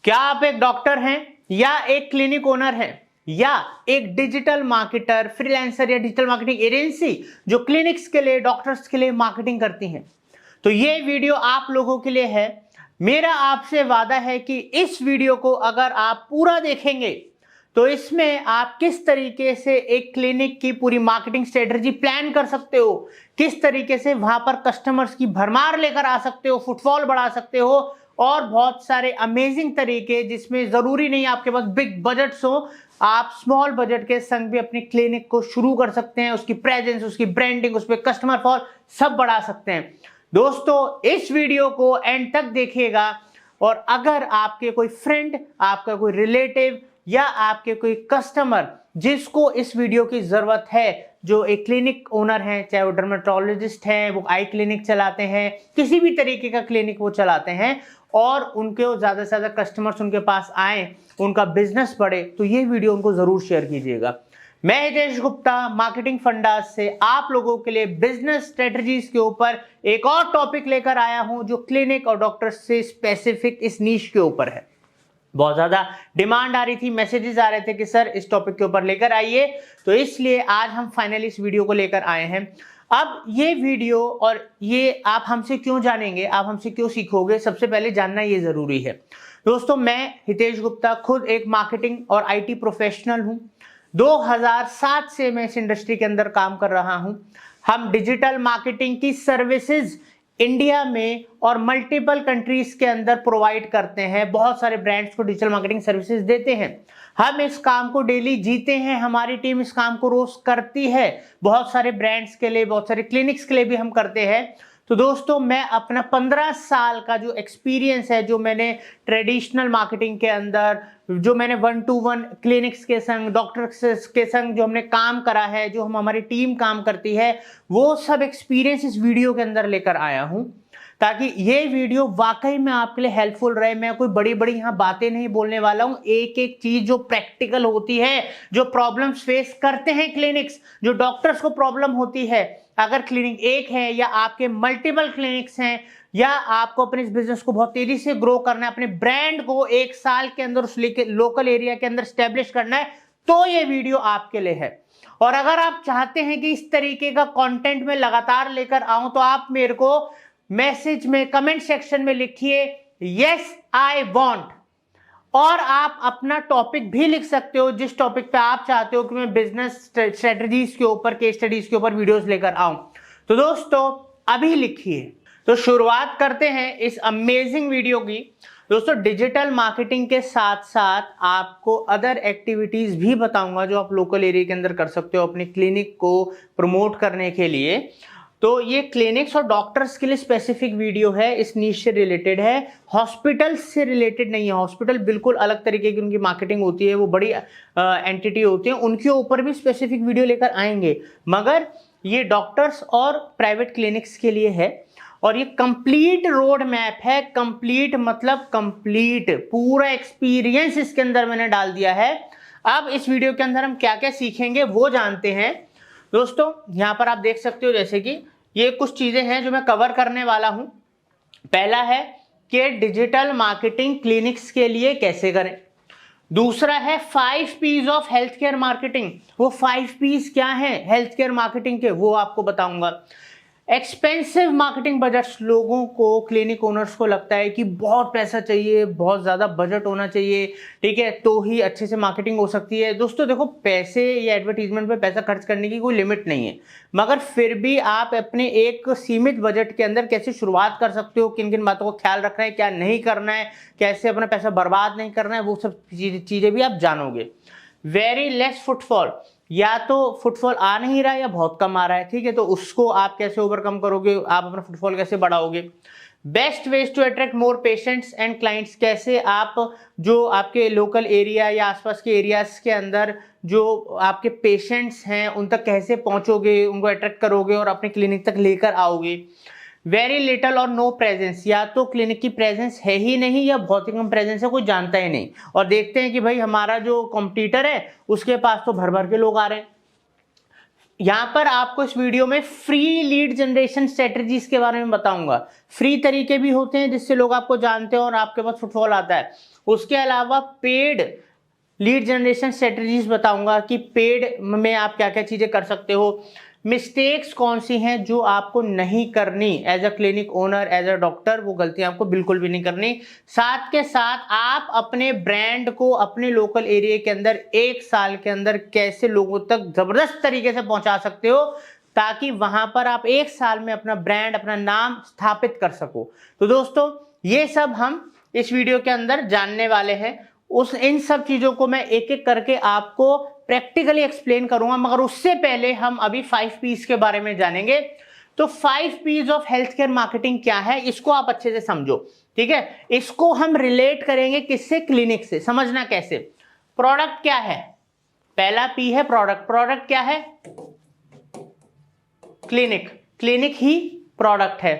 क्या आप एक डॉक्टर हैं या एक क्लिनिक ओनर हैं या एक डिजिटल मार्केटर, फ्रीलांसर या डिजिटल मार्केटिंग एजेंसी जो क्लिनिक्स के लिए, डॉक्टर्स के लिए मार्केटिंग करती हैं? तो ये वीडियो आप लोगों के लिए है। मेरा आपसे वादा है कि इस वीडियो को अगर आप पूरा देखेंगे तो इसमें आप किस तरीके से एक क्लिनिक की पूरी मार्केटिंग स्ट्रेटजी प्लान कर सकते हो, किस तरीके से वहां पर कस्टमर्स की भरमार लेकर आ सकते हो, फुटफॉल बढ़ा सकते हो और बहुत सारे अमेजिंग तरीके जिसमें जरूरी नहीं आपके पास बिग बजट्स हो, आप स्मॉल बजट के संग भी अपनी क्लिनिक को शुरू कर सकते हैं। उसकी प्रेजेंस, उसकी ब्रांडिंग, उस पर कस्टमर फॉल सब बढ़ा सकते हैं। दोस्तों इस वीडियो को एंड तक देखिएगा और अगर आपके कोई फ्रेंड, आपका कोई रिलेटिव या आपके कोई कस्टमर जिसको इस वीडियो की जरूरत है, जो एक क्लिनिक ओनर हैं, चाहे वो डर्मेटोलॉजिस्ट हैं, वो आई क्लिनिक चलाते हैं, किसी भी तरीके का क्लिनिक वो चलाते हैं और उनके ज्यादा से ज्यादा कस्टमर्स उनके पास आए, उनका बिजनेस बढ़े, तो ये वीडियो उनको जरूर शेयर कीजिएगा। मैं हितेश गुप्ता मार्केटिंग फंडास से आप लोगों के लिए बिजनेस स्ट्रेटजीज के ऊपर एक और टॉपिक लेकर आया हूं जो क्लिनिक और डॉक्टर से स्पेसिफिक इस नीश के ऊपर है। बहुत ज्यादा डिमांड आ रही थी, मैसेजेस आ रहे थे कि सर इस टॉपिक के ऊपर लेकर आइए, तो इसलिए आज हम फाइनली इस वीडियो को लेकर आए हैं। अब ये वीडियो और ये आप हमसे क्यों जानेंगे, आप हमसे क्यों सीखोगे, सबसे पहले जानना ये जरूरी है। दोस्तों मैं हितेश गुप्ता खुद एक मार्केटिंग और आईटी प्रोफेशनल हूं। 2007 से मैं इस इंडस्ट्री के अंदर काम कर रहा हूं। हम डिजिटल मार्केटिंग की सर्विसेज इंडिया में और मल्टीपल कंट्रीज के अंदर प्रोवाइड करते हैं। बहुत सारे ब्रांड्स को डिजिटल मार्केटिंग सर्विसेज देते हैं। हम इस काम को डेली जीते हैं, हमारी टीम इस काम को रोज करती है। बहुत सारे ब्रांड्स के लिए, बहुत सारे क्लिनिक्स के लिए भी हम करते हैं। तो दोस्तों मैं अपना 15 साल का जो एक्सपीरियंस है, जो मैंने ट्रेडिशनल मार्केटिंग के अंदर, जो मैंने 1-to-1 क्लिनिक्स के संग, डॉक्टर्स के संग जो हमने काम करा है, जो हमारी टीम काम करती है, वो सब एक्सपीरियंस इस वीडियो के अंदर लेकर आया हूं ताकि ये वीडियो वाकई में आपके लिए हेल्पफुल रहे। मैं कोई बड़ी बड़ी यहाँ बातें नहीं बोलने वाला हूँ। एक एक चीज जो प्रैक्टिकल होती है, जो प्रॉब्लम्स फेस करते हैं क्लिनिक्स, जो डॉक्टर्स को प्रॉब्लम होती है, अगर क्लिनिक एक है या आपके मल्टीपल क्लिनिक्स हैं या आपको अपने इस बिजनेस को बहुत तेजी से ग्रो करना है, अपने ब्रांड को 1 साल के अंदर उस लोकल एरिया के अंदर स्टैब्लिश करना है, तो ये वीडियो आपके लिए है। और अगर आप चाहते हैं कि इस तरीके का कंटेंट में लगातार लेकर आऊं तो आप मेरे को मैसेज में, कमेंट सेक्शन में लिखिए यस आई वांट, और आप अपना टॉपिक भी लिख सकते हो जिस टॉपिक पे आप चाहते हो कि मैं बिजनेस स्ट्रेटजीज के ऊपर, केस स्टडीज के ऊपर वीडियोस लेकर आऊं। तो दोस्तों अभी लिखिए। तो शुरुआत करते हैं इस अमेजिंग वीडियो की। दोस्तों डिजिटल मार्केटिंग के साथ साथ आपको अदर एक्टिविटीज भी बताऊंगा जो आप लोकल एरिया के अंदर कर सकते हो अपनी क्लिनिक को प्रमोट करने के लिए। तो ये क्लिनिक्स और डॉक्टर्स के लिए स्पेसिफिक वीडियो है, इस नीश से रिलेटेड है, हॉस्पिटल से रिलेटेड नहीं है। हॉस्पिटल बिल्कुल अलग तरीके की उनकी मार्केटिंग होती है, वो बड़ी एंटिटी होती है, उनके ऊपर भी स्पेसिफिक वीडियो लेकर आएंगे, मगर ये डॉक्टर्स और प्राइवेट क्लिनिक्स के लिए है। और ये कंप्लीट रोड मैप है, कंप्लीट मतलब कंप्लीट, पूरा एक्सपीरियंस इसके अंदर मैंने डाल दिया है। अब इस वीडियो के अंदर हम क्या क्या सीखेंगे वो जानते हैं। दोस्तों यहां पर आप देख सकते हो जैसे कि ये कुछ चीजें हैं जो मैं कवर करने वाला हूं। पहला है कि डिजिटल मार्केटिंग क्लिनिक्स के लिए कैसे करें। दूसरा है 5 P's of health care marketing. वो 5 P's क्या है हेल्थ केयर मार्केटिंग के, वो आपको बताऊंगा। एक्सपेंसिव मार्केटिंग बजट्स, लोगों को, क्लिनिक ओनर्स को लगता है कि बहुत पैसा चाहिए, बहुत ज़्यादा बजट होना चाहिए, ठीक है, तो ही अच्छे से मार्केटिंग हो सकती है। दोस्तों देखो, पैसे या एडवर्टीजमेंट पे पैसा खर्च करने की कोई लिमिट नहीं है, मगर फिर भी आप अपने एक सीमित बजट के अंदर कैसे शुरुआत कर सकते हो, किन किन बातों का ख्याल रखना है, क्या नहीं करना है, कैसे अपना पैसा बर्बाद नहीं करना है, वो सब चीज़ें भी आप जानोगे। वेरी लेस फुटफॉल, या तो फुटफॉल आ नहीं रहा है या बहुत कम आ रहा है, ठीक है, तो उसको आप कैसे ओवरकम करोगे, आप अपना फुटफॉल कैसे बढ़ाओगे। Best ways to attract more patients and clients, कैसे आप जो आपके लोकल एरिया या आसपास के एरियाज के अंदर जो आपके पेशेंट्स हैं उन तक कैसे पहुंचोगे, उनको अट्रैक्ट करोगे और अपने क्लिनिक तक लेकर आओगे। वेरी लिटल और नो प्रेजेंस, या तो क्लिनिक की प्रेजेंस है ही नहीं या बहुत ही कम प्रेजेंस है, कोई जानता ही नहीं, और देखते हैं कि भाई हमारा जो कॉम्पिटिटर है उसके पास तो भर भर के लोग आ रहे हैं। यहां पर आपको इस वीडियो में फ्री लीड जनरेशन स्ट्रेटजीज के बारे में बताऊंगा। फ्री तरीके भी होते हैं जिससे लोग आपको जानते हो और आपके पास फुटफॉल आता है। उसके अलावा पेड लीड जनरेशन स्ट्रेटजीज बताऊंगा कि पेड में आप क्या क्या चीजें कर सकते हो, मिस्टेक्स कौन सी हैं जो आपको नहीं करनी as a clinic owner, as a doctor, वो गलतियां आपको बिल्कुल भी नहीं करनी। साथ के साथ आप अपने ब्रांड को अपने लोकल एरिया के अंदर 1 साल के अंदर कैसे लोगों तक जबरदस्त तरीके से पहुंचा सकते हो ताकि वहां पर आप 1 साल में अपना ब्रांड, अपना नाम स्थापित कर सको। तो दोस्तों ये सब हम इस वीडियो के अंदर जानने वाले हैं। इन सब चीजों को मैं एक एक करके आपको प्रैक्टिकली एक्सप्लेन करूंगा, मगर उससे पहले हम अभी 5 P's के बारे में जानेंगे। तो 5 P's of health care marketing क्या है, इसको आप अच्छे से समझो, ठीक है। इसको हम रिलेट करेंगे किससे, क्लिनिक से। समझना कैसे, प्रोडक्ट क्या है, पहला P है प्रोडक्ट। प्रोडक्ट क्या है, क्लिनिक, क्लिनिक ही प्रोडक्ट है।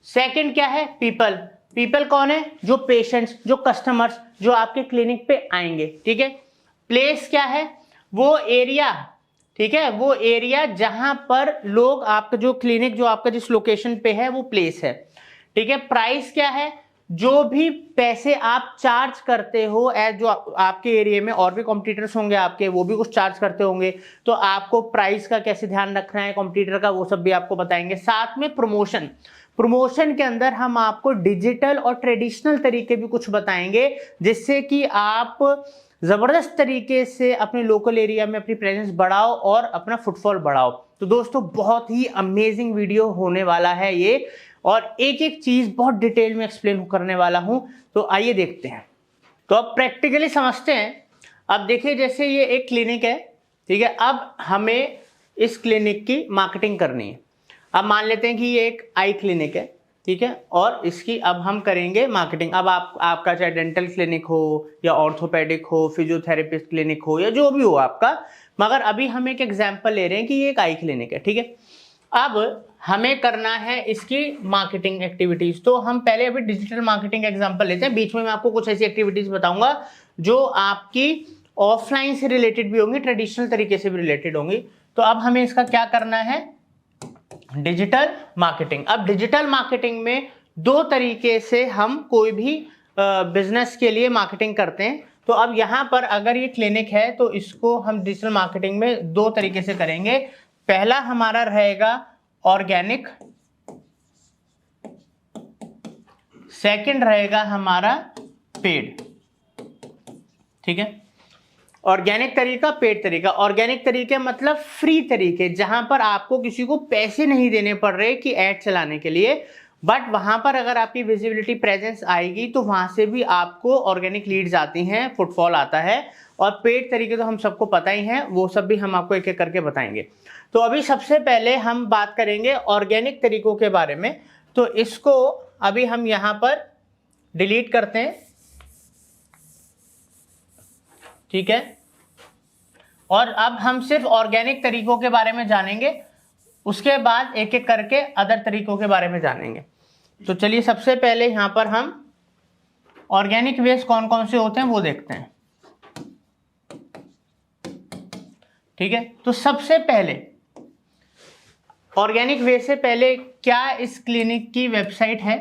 सेकंड क्या है, पीपल। पीपल कौन है, जो पेशेंट्स, जो कस्टमर्स जो आपके क्लिनिक पे आएंगे, ठीक है। प्लेस क्या है, वो एरिया, ठीक है, वो एरिया जहां पर लोग, आपका जो क्लिनिक जो आपका जिस लोकेशन पे है वो प्लेस है, ठीक है। प्राइस क्या है, जो भी पैसे आप चार्ज करते हो एज जो आपके एरिया में और भी कॉम्पिटिटर्स होंगे आपके, वो भी कुछ चार्ज करते होंगे, तो आपको प्राइस का कैसे ध्यान रखना है कॉम्पिटिटर का, वो सब भी आपको बताएंगे। साथ में प्रमोशन, प्रमोशन के अंदर हम आपको डिजिटल और ट्रेडिशनल तरीके भी कुछ बताएंगे जिससे कि आप जबरदस्त तरीके से अपने लोकल एरिया में अपनी प्रेजेंस बढ़ाओ और अपना फुटफॉल बढ़ाओ। तो दोस्तों बहुत ही अमेजिंग वीडियो होने वाला है ये, और एक एक चीज बहुत डिटेल में एक्सप्लेन करने वाला हूं। तो आइए देखते हैं। तो अब प्रैक्टिकली समझते हैं। अब देखिए, जैसे ये एक क्लिनिक है, ठीक है। अब हमें इस क्लिनिक की मार्केटिंग करनी है। अब मान लेते हैं कि ये एक आई क्लिनिक है, ठीक है, और इसकी अब हम करेंगे मार्केटिंग। अब आपका चाहे डेंटल क्लिनिक हो या ऑर्थोपेडिक हो, फिजियोथेरेपिस्ट क्लिनिक हो या जो भी हो आपका, मगर अभी हम एक एग्जांपल ले रहे हैं कि ये एक आई क्लिनिक है, ठीक है। अब हमें करना है इसकी मार्केटिंग एक्टिविटीज। तो हम पहले अभी डिजिटल मार्केटिंग एग्जांपल लेते हैं। बीच में मैं आपको कुछ ऐसी एक्टिविटीज बताऊंगा जो आपकी ऑफलाइन से रिलेटेड भी होंगी, ट्रेडिशनल तरीके से भी रिलेटेड होंगी। तो अब हमें इसका क्या करना है, डिजिटल मार्केटिंग। अब डिजिटल मार्केटिंग में 2 तरीके से हम कोई भी बिजनेस के लिए मार्केटिंग करते हैं। तो अब यहां पर अगर ये क्लिनिक है तो इसको हम डिजिटल मार्केटिंग में 2 तरीके से करेंगे। पहला हमारा रहेगा ऑर्गेनिक, सेकंड रहेगा हमारा पेड, ठीक है। ऑर्गेनिक तरीका, पेड तरीका। ऑर्गेनिक तरीके मतलब फ्री तरीके, जहां पर आपको किसी को पैसे नहीं देने पड़ रहे कि ऐड चलाने के लिए, बट वहां पर अगर आपकी विजिबिलिटी प्रेजेंस आएगी तो वहां से भी आपको ऑर्गेनिक लीड्स आती हैं, फुटफॉल आता है। और पेड तरीके तो हम सबको पता ही हैं, वो सब भी हम आपको एक एक करके बताएंगे। तो अभी सबसे पहले हम बात करेंगे ऑर्गेनिक तरीकों के बारे में। तो इसको अभी हम यहां पर डिलीट करते हैं, ठीक है। और अब हम सिर्फ ऑर्गेनिक तरीकों के बारे में जानेंगे, उसके बाद एक एक करके अदर तरीकों के बारे में जानेंगे। तो चलिए सबसे पहले यहां पर हम ऑर्गेनिक वेज कौन कौन से होते हैं वो देखते हैं, ठीक है। तो सबसे पहले ऑर्गेनिक वे से पहले क्या इस क्लिनिक की वेबसाइट है?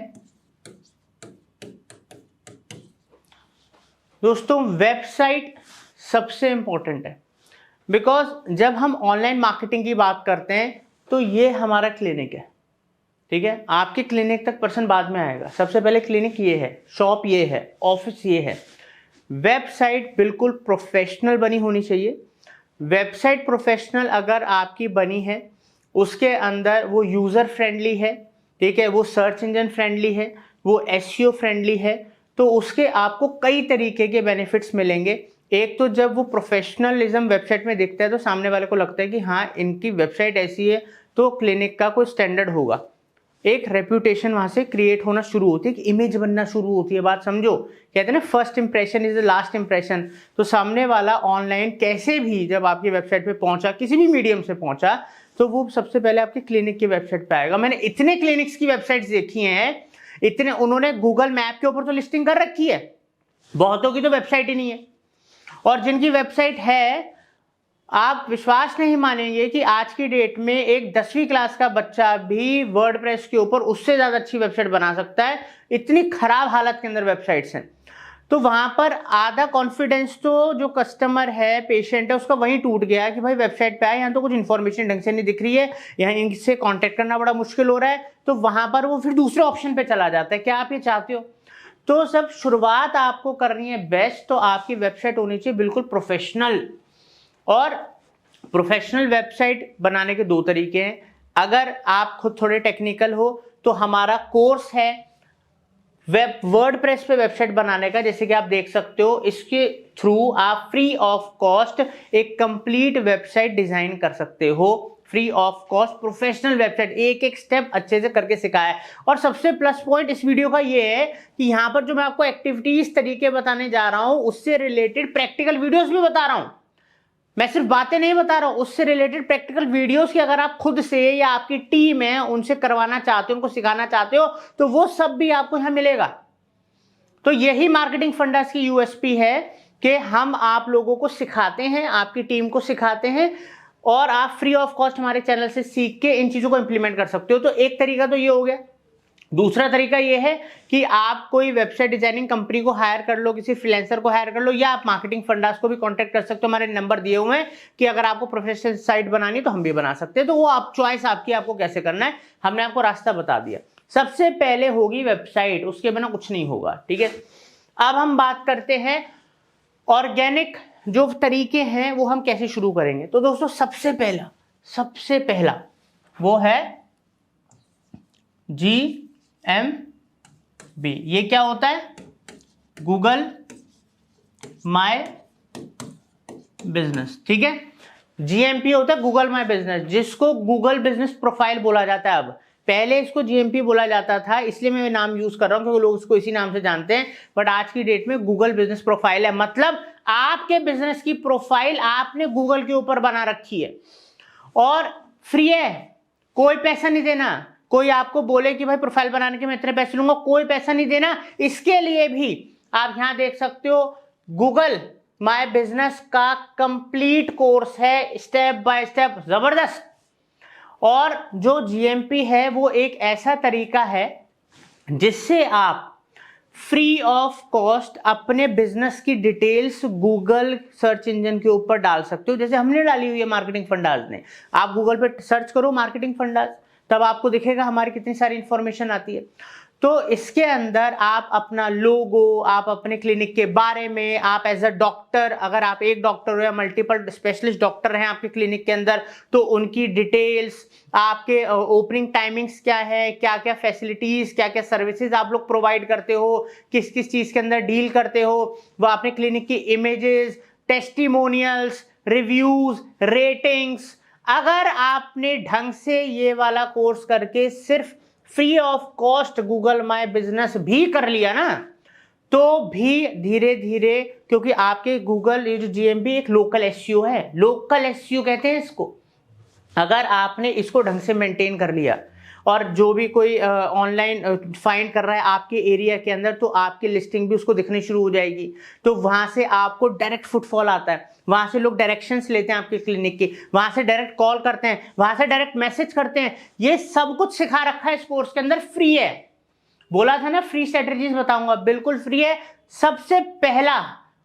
दोस्तों वेबसाइट सबसे इंपॉर्टेंट है, बिकॉज जब हम ऑनलाइन मार्केटिंग की बात करते हैं तो ये हमारा क्लिनिक है, ठीक है। आपके क्लिनिक तक पर्सन बाद में आएगा, सबसे पहले क्लिनिक ये है, शॉप ये है, ऑफिस ये है। वेबसाइट बिल्कुल प्रोफेशनल बनी होनी चाहिए। वेबसाइट प्रोफेशनल अगर आपकी बनी है, उसके अंदर वो यूज़र फ्रेंडली है, ठीक है, वो सर्च इंजन फ्रेंडली है, वो एसईओ फ्रेंडली है, तो उसके आपको कई तरीके के बेनिफिट्स मिलेंगे। एक तो जब वो प्रोफेशनलिज्म वेबसाइट में दिखता है तो सामने वाले को लगता है कि हाँ इनकी वेबसाइट ऐसी है तो क्लिनिक का कोई स्टैंडर्ड होगा। एक रेप्यूटेशन वहां से क्रिएट होना शुरू होती है, कि इमेज बनना शुरू होती है। बात समझो, कहते हैं ना first impression is the last impression. तो सामने वाला ऑनलाइन कैसे भी जब आपकी वेबसाइट पे पहुंचा, किसी भी मीडियम से पहुंचा, तो वो सबसे पहले आपकी क्लिनिक की वेबसाइट पे आएगा। मैंने इतने क्लिनिक्स की वेबसाइट्स देखी हैं, इतने, उन्होंने गूगल मैप के ऊपर तो लिस्टिंग कर रखी है, बहुतों की तो वेबसाइट ही नहीं है, और जिनकी वेबसाइट है आप विश्वास नहीं मानेंगे कि आज की डेट में एक 10वीं क्लास का बच्चा भी वर्डप्रेस के ऊपर उससे ज्यादा अच्छी वेबसाइट बना सकता है। इतनी खराब हालत के अंदर वेबसाइट्स हैं। तो वहां पर आधा कॉन्फिडेंस तो जो कस्टमर है, पेशेंट है, उसका वहीं टूट गया कि भाई वेबसाइट पे आए, यहाँ तो कुछ इन्फॉर्मेशन ढंग से नहीं दिख रही है, यहाँ इनसे कांटेक्ट करना बड़ा मुश्किल हो रहा है। तो वहां पर वो फिर दूसरे ऑप्शन पे चला जाता है। क्या आप ये चाहते हो? तो सब शुरुआत आपको करनी है बेस्ट, तो आपकी वेबसाइट होनी चाहिए बिल्कुल प्रोफेशनल। और प्रोफेशनल वेबसाइट बनाने के दो तरीके हैं। अगर आप खुद थोड़े टेक्निकल हो तो हमारा कोर्स है वर्डप्रेस पे वेबसाइट बनाने का, जैसे कि आप देख सकते हो। इसके थ्रू आप फ्री ऑफ कॉस्ट एक कंप्लीट वेबसाइट डिजाइन कर सकते हो। Free of cost professional website, एक एक स्टेप अच्छे से करके सिखाया है। और सबसे प्लस पॉइंट इस वीडियो का ये है कि यहाँ पर जो मैं आपको एक्टिविटीज तरीके बताने जा रहा हूं, उससे रिलेटेड प्रैक्टिकल वीडियोस भी बता रहा हूं। मैं सिर्फ बातें नहीं बता रहा हूं, उससे रिलेटेड प्रैक्टिकल वीडियोस की अगर आप खुद से या आपकी टीम है उनसे करवाना चाहते हो, उनको सिखाना चाहते हो, तो वो सब भी आपको यहां मिलेगा। तो यही मार्केटिंग फंडास की यूएसपी है कि हम आप लोगों को सिखाते हैं, आपकी टीम को सिखाते हैं, और आप फ्री ऑफ कॉस्ट हमारे चैनल से सीख के इन चीजों को इंप्लीमेंट कर सकते हो। तो एक तरीका तो ये हो गया। दूसरा तरीका ये है कि आप कोई वेबसाइट डिजाइनिंग कंपनी को हायर कर लो, किसी फ्रीलांसर को हायर कर लो, या आप मार्केटिंग फंडास को भी कांटेक्ट कर सकते हो। हमारे नंबर दिए हुए हैं कि अगर आपको प्रोफेशनल साइट बनानी तो हम भी बना सकते हैं। तो वो आप चॉइस आपकी, आपको कैसे करना है, हमने आपको रास्ता बता दिया। सबसे पहले होगी वेबसाइट, उसके बिना कुछ नहीं होगा, ठीक है। अब हम बात करते हैं ऑर्गेनिक जो तरीके हैं वो हम कैसे शुरू करेंगे। तो दोस्तों सबसे पहला वो है GMB। ये क्या होता है? गूगल माय बिजनेस, ठीक है। GMP होता है गूगल माय बिजनेस, जिसको गूगल बिजनेस प्रोफाइल बोला जाता है। अब पहले इसको GMP बोला जाता था, इसलिए मैं नाम यूज कर रहा हूं क्योंकि लोग इसको इसी नाम से जानते हैं। बट आज की डेट में गूगल बिजनेस प्रोफाइल है, मतलब आपके बिजनेस की प्रोफाइल आपने गूगल के ऊपर बना रखी है और फ्री है, कोई पैसा नहीं देना। कोई आपको बोले कि भाई प्रोफाइल बनाने के मैं इतने पैसे लूंगा, कोई पैसा नहीं देना। इसके लिए भी आप यहां देख सकते हो गूगल माय बिजनेस का कंप्लीट कोर्स है, स्टेप बाय स्टेप, जबरदस्त। और जो GMP है वो एक ऐसा तरीका है जिससे आप फ्री ऑफ कॉस्ट अपने बिजनेस की डिटेल्स गूगल सर्च इंजन के ऊपर डाल सकते हो, जैसे हमने डाली हुई है मार्केटिंग फंडास ने। आप गूगल पे सर्च करो मार्केटिंग फंडास, तब आपको दिखेगा हमारी कितनी सारी इंफॉर्मेशन आती है। तो इसके अंदर आप अपना लोगो, आप अपने क्लिनिक के बारे में, आप एज अ डॉक्टर, अगर आप एक डॉक्टर हो या मल्टीपल स्पेशलिस्ट डॉक्टर हैं आपके क्लिनिक के अंदर, तो उनकी डिटेल्स, आपके ओपनिंग टाइमिंग्स क्या है, क्या क्या फैसिलिटीज, क्या क्या सर्विसेज आप लोग प्रोवाइड करते हो, किस किस चीज के अंदर डील करते हो, वो अपने क्लिनिक की इमेजेस, टेस्टिमोनियल्स, रिव्यूज, रेटिंग्स। अगर आपने ढंग से ये वाला कोर्स करके सिर्फ free of cost Google my business भी कर लिया ना, तो भी धीरे धीरे, क्योंकि आपके गूगल ये जो GMB एक लोकल SEO है, लोकल SEO कहते हैं इसको। अगर आपने इसको ढंग से मेंटेन कर लिया और जो भी कोई ऑनलाइन फाइंड कर रहा है आपके एरिया के अंदर, तो आपकी लिस्टिंग भी उसको दिखनी शुरू हो जाएगी। तो वहां से आपको डायरेक्ट फुटफॉल आता है, वहां से लोग डायरेक्शंस लेते हैं आपके क्लिनिक की, वहां से डायरेक्ट कॉल करते हैं, वहां से डायरेक्ट मैसेज करते हैं। ये सब कुछ सिखा रखा है इस कोर्स के अंदर, फ्री है। बोला था ना फ्री स्ट्रेटजीज बताऊंगा, बिल्कुल फ्री है। सबसे पहला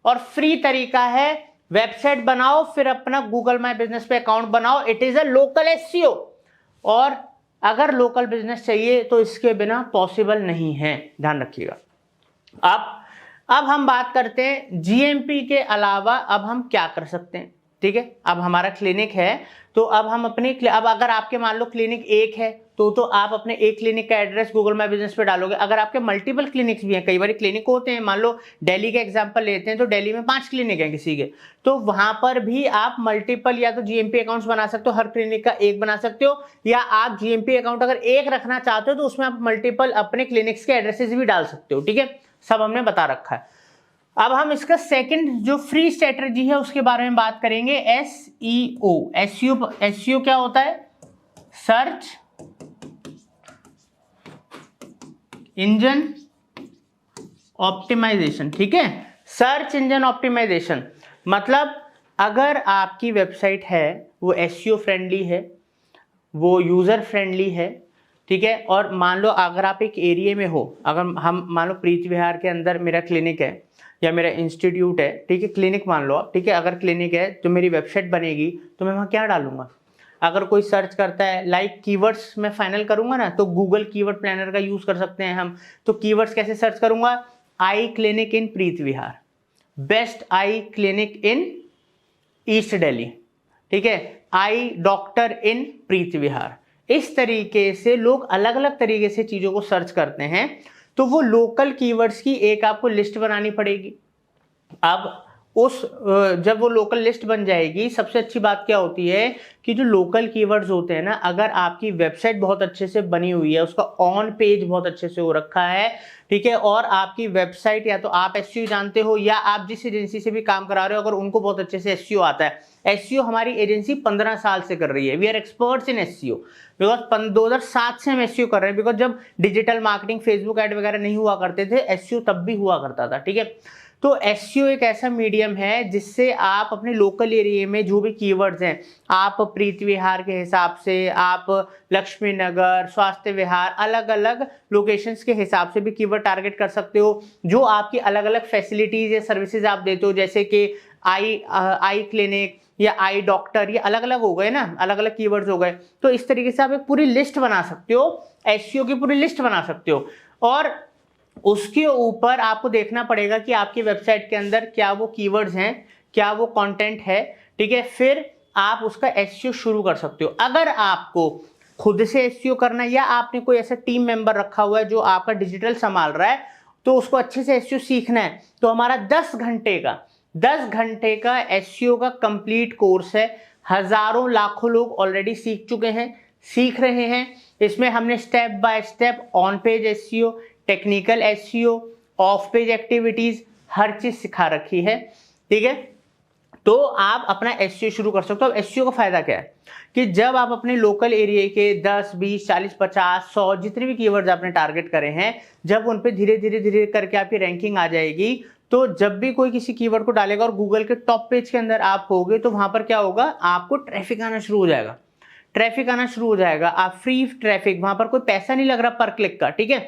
और फ्री तरीका है वेबसाइट बनाओ, फिर अपना गूगल माय बिजनेस पे अकाउंट बनाओ। It is a local SEO, और अगर लोकल बिजनेस चाहिए तो इसके बिना पॉसिबल नहीं है, ध्यान रखिएगा। अब हम बात करते हैं GMP के अलावा अब हम क्या कर सकते हैं, ठीक है। अब हमारा क्लिनिक है, तो अब हम अपने, अब अगर आपके मान लो क्लिनिक एक है तो आप अपने एक क्लिनिक का एड्रेस गूगल माय बिजनेस पे डालोगे। अगर आपके मल्टीपल क्लिनिक्स भी हैं, कई बार क्लिनिक होते हैं, मान लो दिल्ली का एग्जांपल लेते हैं, तो दिल्ली में 5 क्लिनिक हैं किसी के, तो वहां पर भी आप मल्टीपल या तो GMP अकाउंट्स बना सकते हो, हर क्लिनिक का एक बना सकते हो, या आप GMP अकाउंट अगर एक रखना चाहते हो तो उसमें आप मल्टीपल अपने क्लिनिक्स के एड्रेसेस भी डाल सकते हो, ठीक है। सब हमने बता रखा है। अब हम इसका सेकंड जो फ्री स्ट्रेटजी है उसके बारे में बात करेंगे, SEO क्या होता है? सर्च इंजन ऑप्टिमाइजेशन, ठीक है। सर्च इंजन ऑप्टिमाइजेशन मतलब अगर आपकी वेबसाइट है वो एसईओ फ्रेंडली है, वो यूज़र फ्रेंडली है, ठीक है, और मान लो अगर आप एक एरिया में हो, अगर हम मान लो प्रीति विहार के अंदर मेरा क्लिनिक है या मेरा इंस्टीट्यूट है, ठीक है, क्लिनिक मान लो आप, ठीक है, अगर क्लिनिक है तो मेरी वेबसाइट बनेगी तो मैं वहाँ क्या डालूंगा? अगर कोई सर्च करता है लाइक कीवर्ड्स मैं फाइनल करूंगा ना, तो गूगल कीवर्ड प्लानर का यूज कर सकते हैं हम। तो कीवर्ड्स कैसे सर्च करूंगा? आई clinic in Preeti Vihar, best I clinic in east Delhi, ठीक है, आई डॉक्टर इन प्रीति विहार। इस तरीके से लोग अलग अलग तरीके से चीजों को सर्च करते हैं। तो वो लोकल कीवर्ड्स की एक आपको लिस्ट बनानी पड़ेगी। अब उस जब वो लोकल लिस्ट बन जाएगी, सबसे अच्छी बात क्या होती है कि जो लोकल कीवर्ड्स होते हैं ना, अगर आपकी वेबसाइट बहुत अच्छे से बनी हुई है, उसका ऑन पेज बहुत अच्छे से हो रखा है, ठीक है, और आपकी वेबसाइट या तो आप एसईओ जानते हो या आप जिस एजेंसी से भी काम करा रहे हो अगर उनको बहुत अच्छे से एसईओ आता है। एसईओ हमारी एजेंसी 15 साल से कर रही है, we are experts in SEO, because 2007 से हम एसईओ कर रहे हैं। बिकॉज जब डिजिटल मार्केटिंग, फेसबुक ऐड वगैरह नहीं हुआ करते थे, एसईओ तब भी हुआ करता था, ठीक है। तो एसईओ एक ऐसा मीडियम है जिससे आप अपने लोकल एरिया में जो भी कीवर्ड्स हैं, आप प्रीति विहार के हिसाब से, आप लक्ष्मी नगर, स्वास्थ्य विहार, अलग अलग लोकेशंस के हिसाब से भी कीवर्ड टारगेट कर सकते हो। जो आपकी अलग अलग फैसिलिटीज या सर्विसेज आप देते हो, जैसे कि आई क्लिनिक या आई डॉक्टर, ये अलग अलग हो गए ना, अलग अलग कीवर्ड्स हो गए। तो इस तरीके से आप एक पूरी लिस्ट बना सकते हो, एसईओ की पूरी लिस्ट बना सकते हो, और उसके ऊपर आपको देखना पड़ेगा कि आपकी वेबसाइट के अंदर क्या वो कीवर्ड्स हैं, क्या वो कंटेंट है, ठीक है। फिर आप उसका एसईओ शुरू कर सकते हो। अगर आपको खुद से एसईओ करना है या आपने कोई ऐसा टीम मेंबर रखा हुआ है जो आपका डिजिटल संभाल रहा है, तो उसको अच्छे से एसईओ सीखना है, तो हमारा 10 घंटे का एसईओ का कंप्लीट कोर्स है। हजारों लाखों लोग ऑलरेडी सीख चुके हैं, सीख रहे हैं। इसमें हमने step by step on page SEO, technical SEO, off page activities, हर चीज सिखा रखी है, ठीक है। तो आप अपना एसईओ शुरू कर सकते हो। अब एसईओ का फायदा क्या है कि जब आप अपने लोकल एरिया के 10, 20, 40, 50, 100 जितने भी कीवर्ड्स आपने टारगेट करे हैं, जब उन पे धीरे धीरे करके आपकी रैंकिंग आ जाएगी, तो जब भी कोई किसी कीवर्ड को डालेगा और गूगल के टॉप पेज के अंदर आप होगे, तो वहां पर क्या होगा, आपको ट्रैफिक आना शुरू हो जाएगा। ट्रैफिक आना शुरू हो जाएगा, आप फ्री ट्रैफिक, वहां पर कोई पैसा नहीं लग रहा पर क्लिक का, ठीक है।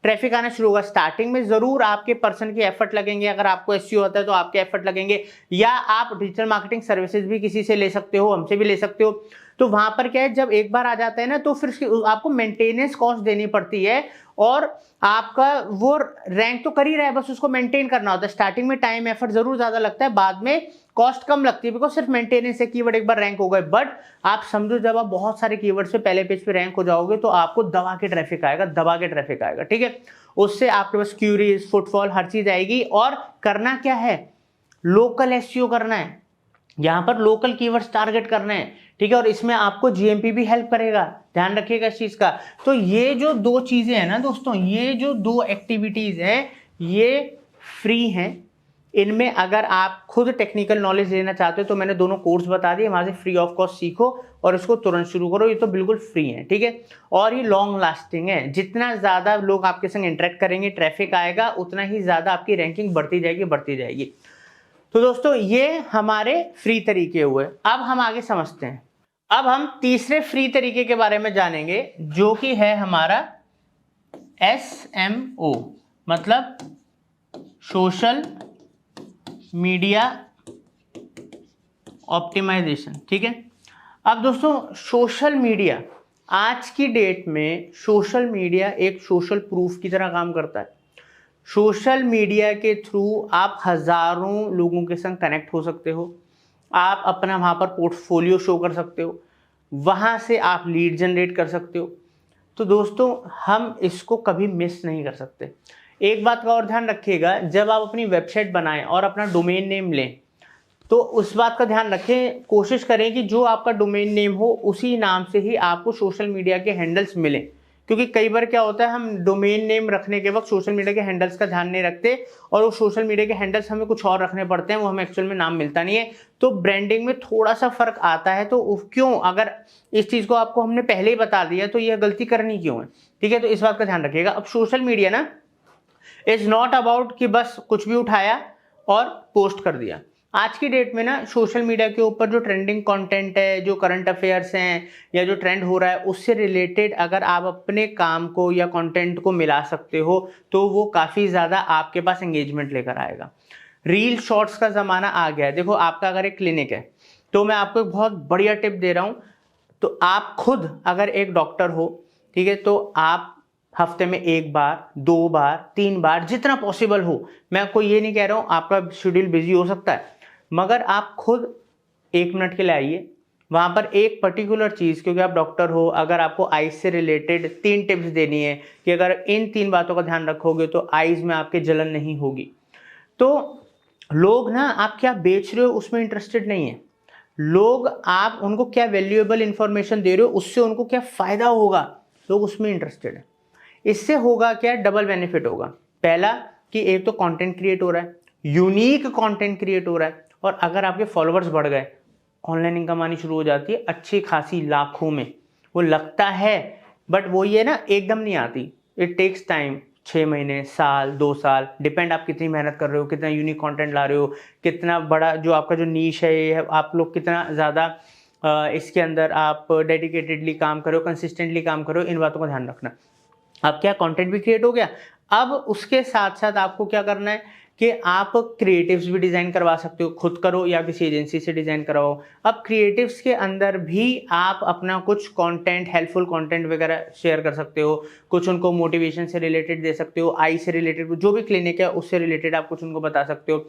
ट्रैफिक आना शुरू होगा। स्टार्टिंग में जरूर आपके पर्सन के एफर्ट लगेंगे, अगर आपको एसईओ होता है तो आपके एफर्ट लगेंगे, या आप डिजिटल मार्केटिंग सर्विसेज भी किसी से ले सकते हो, हमसे भी ले सकते हो। तो वहां पर क्या है, जब एक बार आ जाता है ना, तो फिर आपको मेंटेनेंस कॉस्ट देनी पड़ती है, और आपका वो रैंक तो कर ही रहा है, बस उसको मेंटेन करना होता है। स्टार्टिंग में टाइम एफर्ट जरूर ज्यादा लगता है, बाद में कॉस्ट कम लगती है, बिकॉज सिर्फ मेंटेनेंस है, कीवर्ड एक बार रैंक हो गए। बट आप समझो, जब आप बहुत सारे कीवर्ड पे पहले पेज पे रैंक हो जाओगे, तो आपको दबा के ट्रैफिक आएगा, ठीक है। उससे आपके पास क्यूरीज, फुटफॉल, हर चीज आएगी। और करना क्या है, लोकल एसईओ करना है, यहां पर लोकल कीवर्ड्स टारगेट करने हैं, ठीक है। और इसमें आपको जीएमपी भी हेल्प करेगा, ध्यान रखिएगा इस चीज का। तो ये जो दो चीजें हैं ना दोस्तों, ये जो दो एक्टिविटीज हैं, ये फ्री हैं। इनमें अगर आप खुद टेक्निकल नॉलेज लेना चाहते हो तो मैंने दोनों कोर्स बता दिए, वहां से फ्री ऑफ कॉस्ट सीखो और इसको तुरंत शुरू करो। ये तो बिल्कुल फ्री है, ठीक है, और ये लॉन्ग लास्टिंग है। जितना ज्यादा लोग आपके संग इंटरेक्ट करेंगे, ट्रैफिक आएगा, उतना ही ज्यादा आपकी रैंकिंग बढ़ती जाएगी। तो दोस्तों, ये हमारे फ्री तरीके हुए। अब हम आगे समझते हैं। अब हम तीसरे फ्री तरीके के बारे में जानेंगे, जो कि है हमारा SMO, मतलब सोशल मीडिया ऑप्टिमाइजेशन, ठीक है। अब दोस्तों, सोशल मीडिया, आज की डेट में सोशल मीडिया एक सोशल प्रूफ की तरह काम करता है। सोशल मीडिया के थ्रू आप हजारों लोगों के संग कनेक्ट हो सकते हो, आप अपना वहाँ पर पोर्टफोलियो शो कर सकते हो, वहाँ से आप लीड जनरेट कर सकते हो। तो दोस्तों, हम इसको कभी मिस नहीं कर सकते। एक बात का और ध्यान रखिएगा, जब आप अपनी वेबसाइट बनाएं और अपना डोमेन नेम लें, तो उस बात का ध्यान रखें, कोशिश करें कि जो आपका डोमेन नेम हो उसी नाम से ही आपको सोशल मीडिया के हैंडल्स मिलें। क्योंकि कई बार क्या होता है, हम डोमेन नेम रखने के वक्त सोशल मीडिया के हैंडल्स का ध्यान नहीं रखते, और वो सोशल मीडिया के हैंडल्स हमें कुछ और रखने पड़ते हैं, वो हमें एक्चुअल में नाम मिलता नहीं है। तो ब्रांडिंग में थोड़ा सा फर्क आता है। तो क्यों, अगर इस चीज को आपको हमने पहले ही बता दिया, तो यह गलती करनी क्यों है, ठीक है। तो इस बात का ध्यान रखिएगा। अब सोशल मीडिया ना इज नॉट अबाउट कि बस कुछ भी उठाया और पोस्ट कर दिया। आज की डेट में ना सोशल मीडिया के ऊपर जो ट्रेंडिंग कंटेंट है, जो करंट अफेयर्स हैं या जो ट्रेंड हो रहा है, उससे रिलेटेड अगर आप अपने काम को या कंटेंट को मिला सकते हो तो वो काफ़ी ज़्यादा आपके पास एंगेजमेंट लेकर आएगा। रील शॉर्ट्स का ज़माना आ गया है। देखो, आपका अगर एक क्लिनिक है तो मैं आपको एक बहुत बढ़िया टिप दे रहा हूँ। तो आप खुद अगर एक डॉक्टर हो, ठीक है, तो आप हफ्ते में 1 बार, 2 बार, 3 बार, जितना पॉसिबल हो, मैं आपको ये नहीं कह रहा हूँ, आपका शेड्यूल बिजी हो सकता है, मगर आप खुद 1 मिनट के लिए आइए वहाँ पर एक पर्टिकुलर चीज़, क्योंकि आप डॉक्टर हो, अगर आपको आइज से रिलेटेड 3 टिप्स देनी है कि अगर इन 3 बातों का ध्यान रखोगे तो आइज में आपके जलन नहीं होगी। तो लोग ना आप क्या बेच रहे हो उसमें इंटरेस्टेड नहीं है, लोग आप उनको क्या वैल्यूएबल इंफॉर्मेशन दे रहे हो, उससे उनको क्या फ़ायदा होगा, लोग उसमें इंटरेस्टेड है। इससे होगा क्या, डबल बेनिफिट होगा। पहला कि एक तो कंटेंट क्रिएट हो रहा है, यूनिक कंटेंट क्रिएट हो रहा है, और अगर आपके फॉलोअर्स बढ़ गए, ऑनलाइन इनकम आनी शुरू हो जाती है अच्छी खासी, लाखों में। वो लगता है, बट वो ये ना एकदम नहीं आती, इट टेक्स टाइम, 6 महीने, साल, 2 साल, डिपेंड आप कितनी मेहनत कर रहे हो, कितना यूनिक कंटेंट ला रहे हो, कितना बड़ा जो आपका जो नीश है ये है, आप लोग कितना ज़्यादा इसके अंदर आप डेडिकेटेडली काम करो, कंसिस्टेंटली काम करो, इन बातों का ध्यान रखना। अब क्या, कंटेंट भी क्रिएट हो गया। अब उसके साथ साथ आपको क्या करना है कि आप क्रिएटिव्स भी डिज़ाइन करवा सकते हो, खुद करो या किसी एजेंसी से डिज़ाइन करवाओ। अब क्रिएटिव्स के अंदर भी आप अपना कुछ कंटेंट, हेल्पफुल कंटेंट वगैरह शेयर कर सकते हो, कुछ उनको मोटिवेशन से रिलेटेड दे सकते हो, आई से रिलेटेड, जो भी क्लिनिक है उससे रिलेटेड आप कुछ उनको बता सकते हो।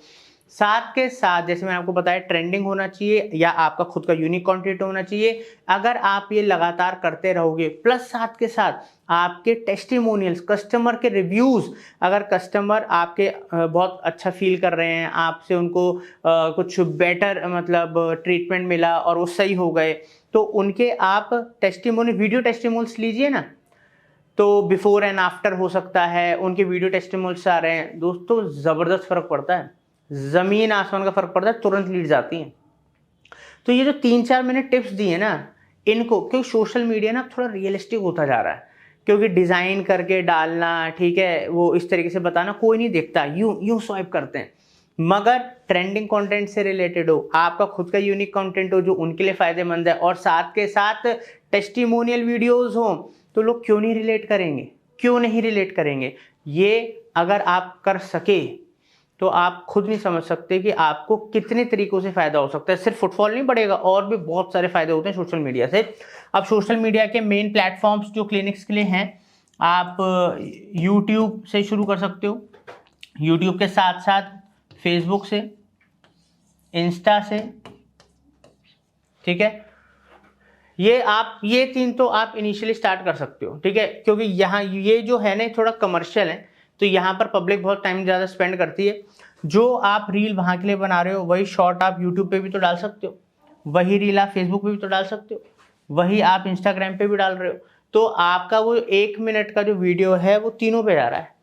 साथ के साथ जैसे मैंने आपको बताया, ट्रेंडिंग होना चाहिए या आपका खुद का यूनिक कंटेंट होना चाहिए। अगर आप ये लगातार करते रहोगे, प्लस साथ के साथ आपके टेस्टिमोनियल्स, कस्टमर के रिव्यूज़, अगर कस्टमर आपके बहुत अच्छा फील कर रहे हैं, आपसे उनको कुछ बेटर मतलब ट्रीटमेंट मिला और वो सही हो गए, तो उनके आप टेस्टिमोनी, वीडियो टेस्टिमोनियल्स लीजिए ना, तो बिफोर एंड आफ्टर हो सकता है, उनके वीडियो टेस्टिमोनियल्स आ रहे हैं दोस्तों, ज़बरदस्त फ़र्क पड़ता है, ज़मीन आसमान का फ़र्क पड़ता है, तुरंत लीड जाती हैं। तो ये जो 3-4 मैंने टिप्स दिए ना, इनको, क्योंकि सोशल मीडिया ना थोड़ा रियलिस्टिक होता जा रहा है, क्योंकि डिज़ाइन करके डालना, ठीक है, वो इस तरीके से बताना कोई नहीं देखता, यूं स्वाइप करते हैं। मगर ट्रेंडिंग कंटेंट से रिलेटेड हो, आपका खुद का यूनिक कंटेंट हो जो उनके लिए फ़ायदेमंद है, और साथ के साथ टेस्टिमोनियल वीडियोज़ हो, तो लोग क्यों नहीं रिलेट करेंगे, क्यों नहीं रिलेट करेंगे। ये अगर आप कर सके तो आप खुद नहीं समझ सकते कि आपको कितने तरीकों से फ़ायदा हो सकता है। सिर्फ फुटफॉल नहीं बढ़ेगा, और भी बहुत सारे फ़ायदे होते हैं सोशल मीडिया से। अब सोशल मीडिया के मेन प्लेटफॉर्म्स जो क्लिनिक्स के लिए हैं, आप यूट्यूब से शुरू कर सकते हो, यूट्यूब के साथ साथ फेसबुक से, इंस्टा से, ठीक है, ये 3 तो आप इनिशियली स्टार्ट कर सकते हो, ठीक है, क्योंकि यहाँ ये जो है ना थोड़ा कमर्शियल है, तो यहाँ पर पब्लिक बहुत टाइम ज़्यादा स्पेंड करती है। जो आप रील वहाँ के लिए बना रहे हो, वही शॉर्ट आप यूट्यूब पे भी तो डाल सकते हो, वही रील आप फेसबुक पे भी तो डाल सकते हो, वही आप इंस्टाग्राम पे भी डाल रहे हो। तो आपका वो 1 मिनट का जो वीडियो है वो तीनों पे जा रहा है,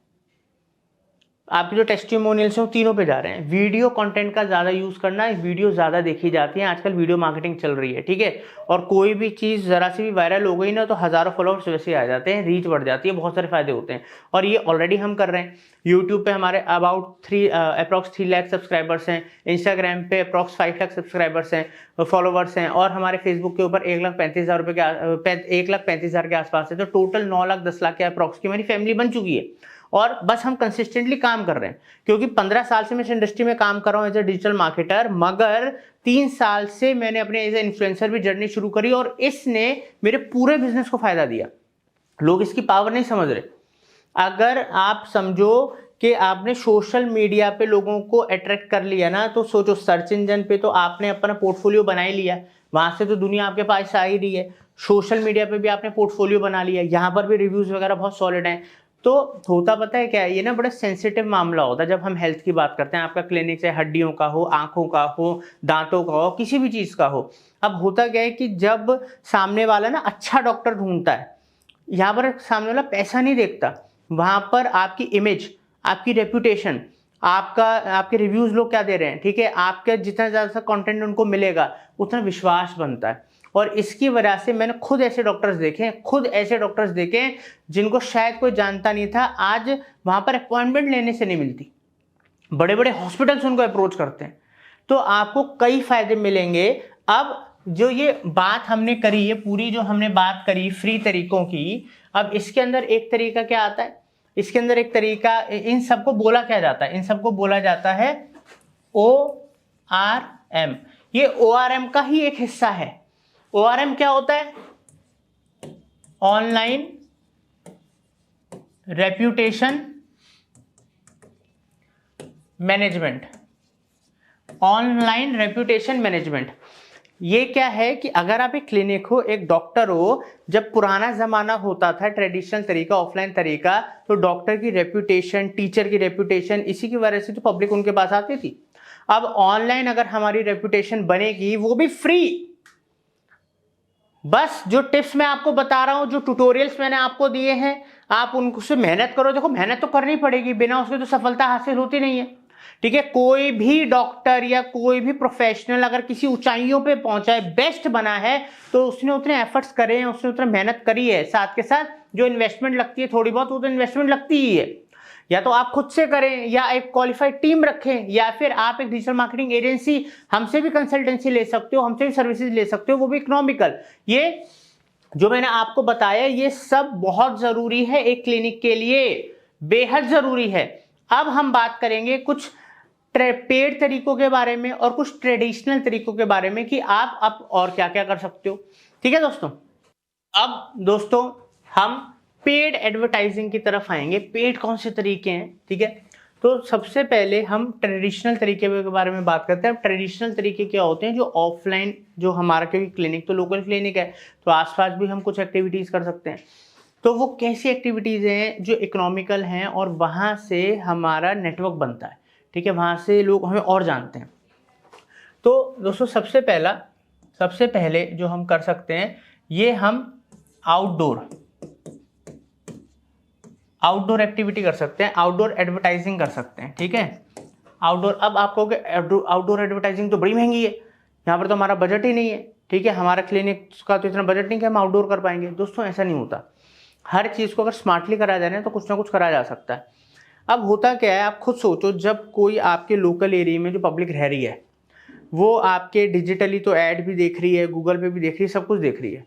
आपके जो टेस्टिमोनियल्स हैं वो तीनों पे जा रहे हैं। वीडियो कंटेंट का ज़्यादा यूज़ करना है, वीडियो ज़्यादा देखी जाती है आजकल, वीडियो मार्केटिंग चल रही है, ठीक है। और कोई भी चीज़ ज़रा सी भी वायरल हो गई ना तो हज़ारों फॉलोअर्स वैसे आ जाते हैं, रीच बढ़ जाती है, बहुत सारे फायदे होते हैं। और ये ऑलरेडी हम कर रहे हैं। यूट्यूब पे हमारे अबाउट अप्रॉक्स 3 लाख सब्सक्राइबर्स हैं, इंस्टाग्राम पे अप्रॉक्स 5 लाख सब्सक्राइबर्स हैं, फॉलोवर्स हैं, और हमारे फेसबुक के ऊपर 1,35,000 के आसपास है। तो टोटल 9 लाख 10 लाख के अप्रॉक्स की हमारी फैमिली बन चुकी है, और बस हम कंसिस्टेंटली काम कर रहे हैं। क्योंकि 15 साल से मैं इस इंडस्ट्री में काम कर रहा हूँ एज ए डिजिटल मार्केटर, मगर 3 साल से मैंने अपने एज ए इन्फ्लुएंसर भी जर्नी शुरू करी, और इसने मेरे पूरे बिजनेस को फायदा दिया। लोग इसकी पावर नहीं समझ रहे। अगर आप समझो कि आपने सोशल मीडिया पे लोगों को अट्रैक्ट कर लिया ना, तो सोचो सर्च इंजन पे तो आपने अपना पोर्टफोलियो बना ही लिया, वहां से तो दुनिया आपके पास आ ही रही है। सोशल मीडिया पे भी आपने पोर्टफोलियो बना लिया, यहाँ पर भी रिव्यूज वगैरह बहुत सॉलिड हैं। तो होता पता है क्या है, ये ना बड़ा सेंसिटिव मामला होता है जब हम हेल्थ की बात करते हैं। आपका क्लिनिक चाहे हड्डियों का हो, आंखों का हो, दांतों का हो, किसी भी चीज़ का हो। अब होता क्या है कि जब सामने वाला ना अच्छा डॉक्टर ढूंढता है, यहाँ पर सामने वाला पैसा नहीं देखता, वहाँ पर आपकी इमेज, आपकी रेपुटेशन, आपके रिव्यूज़ लोग क्या दे रहे हैं, ठीक है, आपका जितना ज़्यादा कंटेंट उनको मिलेगा उतना विश्वास बनता है। और इसकी वजह से मैंने खुद ऐसे डॉक्टर्स देखे जिनको शायद कोई जानता नहीं था, आज वहाँ पर अपॉइंटमेंट लेने से नहीं मिलती, बड़े बड़े हॉस्पिटल्स उनको अप्रोच करते हैं। तो आपको कई फायदे मिलेंगे। अब जो ये बात हमने करी है, पूरी जो हमने बात करी फ्री तरीकों की, अब इसके अंदर एक तरीका क्या आता है, इसके अंदर एक तरीका, इन सबको बोला क्या जाता है, इन सबको बोला जाता है ORM। ये ORM का ही एक हिस्सा है। ORM क्या होता है? Online reputation management. Online reputation management ये क्या है कि अगर आप एक क्लिनिक हो, एक डॉक्टर हो, जब पुराना जमाना होता था ट्रेडिशनल तरीका, ऑफलाइन तरीका, तो डॉक्टर की रेप्यूटेशन, टीचर की रेप्यूटेशन, इसी की वजह से तो पब्लिक उनके पास आती थी। अब ऑनलाइन अगर हमारी रेप्यूटेशन बनेगी, वो भी फ्री, बस जो टिप्स मैं आपको बता रहा हूं, जो ट्यूटोरियल्स मैंने आपको दिए हैं, आप उनसे मेहनत करो। देखो मेहनत तो करनी पड़ेगी, बिना उसके तो सफलता हासिल होती नहीं है, ठीक है। कोई भी डॉक्टर या कोई भी प्रोफेशनल अगर किसी ऊंचाइयों पे पहुंचा है, बेस्ट बना है, तो उसने उतने एफर्ट्स करे हैं, उसने उतना मेहनत करी है। साथ के साथ जो इन्वेस्टमेंट लगती है थोड़ी बहुत, वो तो इन्वेस्टमेंट लगती ही है। या तो आप खुद से करें, या एक क्वालिफाइड टीम रखें, या फिर आप एक डिजिटल मार्केटिंग एजेंसी, हमसे भी कंसल्टेंसी ले सकते हो, हमसे भी सर्विसेज ले सकते हो, वो भी इकोनॉमिकल। ये जो मैंने आपको बताया ये सब बहुत जरूरी है एक क्लिनिक के लिए, बेहद जरूरी है। अब हम बात करेंगे कुछ पेड तरीकों के बारे में और कुछ ट्रेडिशनल तरीकों के बारे में कि आप अब और क्या क्या कर सकते हो, ठीक है दोस्तों। अब दोस्तों हम पेड एडवर्टाइजिंग की तरफ आएंगे। पेड कौन से तरीके हैं, ठीक है। तो सबसे पहले हम ट्रेडिशनल तरीके के बारे में बात करते हैं। ट्रेडिशनल तरीके क्या होते हैं? जो ऑफलाइन, जो हमारा, क्योंकि क्लिनिक तो लोकल क्लिनिक है, तो आसपास भी हम कुछ एक्टिविटीज कर सकते हैं। तो वो कैसी एक्टिविटीज हैं जो इकोनॉमिकल हैं और वहां से हमारा नेटवर्क बनता है, ठीक है, वहां से लोग हमें और जानते हैं। तो दोस्तों सबसे पहले जो हम कर सकते हैं, ये हम आउटडोर एक्टिविटी कर सकते हैं, आउटडोर एडवर्टाइजिंग कर सकते हैं, ठीक है। आउटडोर, अब आप कहोगे आउटडोर एडवर्टाइजिंग तो बड़ी महंगी है, यहाँ पर तो हमारा बजट ही नहीं है, ठीक है, हमारा क्लिनिक का तो इतना बजट नहीं कि हम आउटडोर कर पाएंगे। दोस्तों ऐसा नहीं होता, हर चीज़ को अगर स्मार्टली करा जाए तो कुछ ना कुछ करा जा सकता है। अब होता क्या है, आप खुद सोचो, जब कोई आपके लोकल एरिया में जो पब्लिक रह रही है, वो आपके डिजिटली तो ऐड भी देख रही है, गूगल पे भी देख रही है, सब कुछ देख रही है,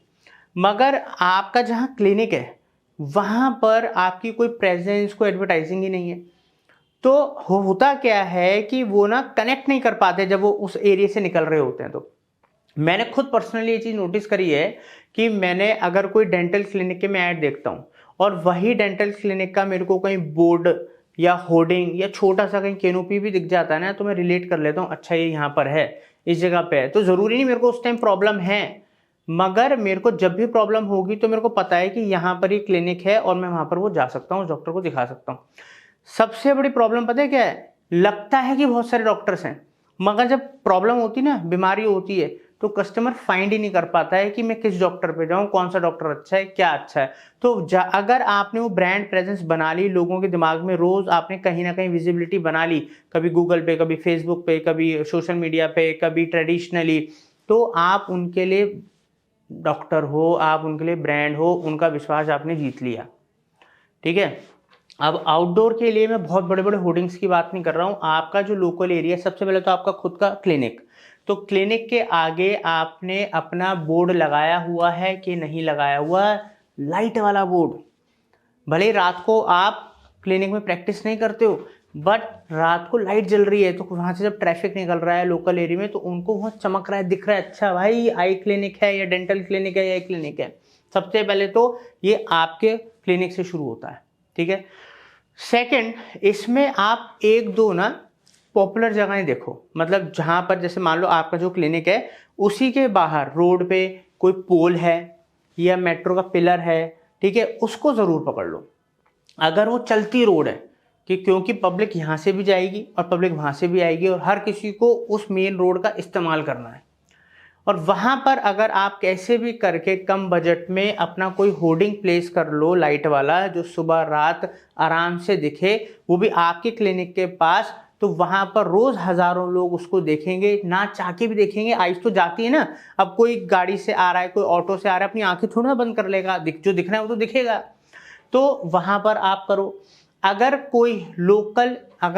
मगर आपका जहाँ क्लिनिक है वहाँ पर आपकी कोई प्रेजेंस, कोई एडवर्टाइजिंग ही नहीं है। तो होता क्या है कि वो ना कनेक्ट नहीं कर पाते जब वो उस एरिया से निकल रहे होते हैं। तो मैंने खुद पर्सनली ये चीज़ नोटिस करी है कि मैंने अगर कोई डेंटल क्लिनिक के मैं ऐड देखता हूँ और वही डेंटल क्लिनिक का मेरे को कहीं बोर्ड या होर्डिंग या छोटा सा कहीं कैनोपी भी दिख जाता है ना, तो मैं रिलेट कर लेता हूँ, अच्छा ये यहाँ पर है, इस जगह पे है। तो ज़रूरी नहीं मेरे को उस टाइम प्रॉब्लम है, मगर मेरे को जब भी प्रॉब्लम होगी तो मेरे को पता है कि यहाँ पर ही क्लिनिक है और मैं वहाँ पर वो जा सकता हूँ, उस डॉक्टर को दिखा सकता हूँ। सबसे बड़ी प्रॉब्लम पता है क्या है? लगता है कि बहुत सारे डॉक्टर्स हैं, मगर जब प्रॉब्लम होती ना, बीमारी होती है, तो कस्टमर फाइंड ही नहीं कर पाता है कि मैं किस डॉक्टर पे जाऊं, कौन सा डॉक्टर अच्छा है, क्या अच्छा है। तो अगर आपने वो ब्रांड प्रेजेंस बना ली, लोगों के दिमाग में रोज आपने कहीं ना कहीं विजिबिलिटी बना ली, कभी गूगल पे, कभी फेसबुक पे, कभी सोशल मीडिया पे, कभी ट्रेडिशनली, तो आप उनके लिए डॉक्टर हो, आप उनके लिए ब्रांड हो, उनका विश्वास आपने जीत लिया, ठीक है। अब आउटडोर के लिए मैं बहुत बड़े बड़े होर्डिंग्स की बात नहीं कर रहा हूँ। आपका जो लोकल एरिया, सबसे पहले तो आपका खुद का क्लिनिक, तो क्लिनिक के आगे आपने अपना बोर्ड लगाया हुआ है कि नहीं लगाया हुआ, लाइट वाला बोर्ड। भले रात को आप क्लिनिक में प्रैक्टिस नहीं करते हो, बट रात को लाइट जल रही है, तो वहाँ से जब ट्रैफिक निकल रहा है लोकल एरिया में, तो उनको वहाँ चमक रहा है, दिख रहा है, अच्छा भाई आई क्लिनिक है या डेंटल क्लिनिक है या आई क्लिनिक है। सबसे पहले तो ये आपके क्लिनिक से शुरू होता है, ठीक है। सेकंड, इसमें आप एक दो ना पॉपुलर जगहें देखो, मतलब जहाँ पर जैसे मान लो आपका जो क्लिनिक है उसी के बाहर रोड पे कोई पोल है या मेट्रो का पिलर है, ठीक है, उसको ज़रूर पकड़ लो। अगर वो चलती रोड है कि क्योंकि पब्लिक यहाँ से भी जाएगी और पब्लिक वहाँ से भी आएगी और हर किसी को उस मेन रोड का इस्तेमाल करना है, और वहाँ पर अगर आप कैसे भी करके कम बजट में अपना कोई होर्डिंग प्लेस कर लो लाइट वाला, जो सुबह रात आराम से दिखे, वो भी आपके क्लिनिक के पास, तो वहाँ पर रोज़ हज़ारों लोग उसको देखेंगे, ना चाह के भी देखेंगे। आइज तो जाती है ना, अब कोई गाड़ी से आ रहा है, कोई ऑटो से आ रहा है, अपनी आंखें थोड़ा बंद कर लेगा, जो दिखना है वो तो दिखेगा। तो वहाँ पर आप करो। अगर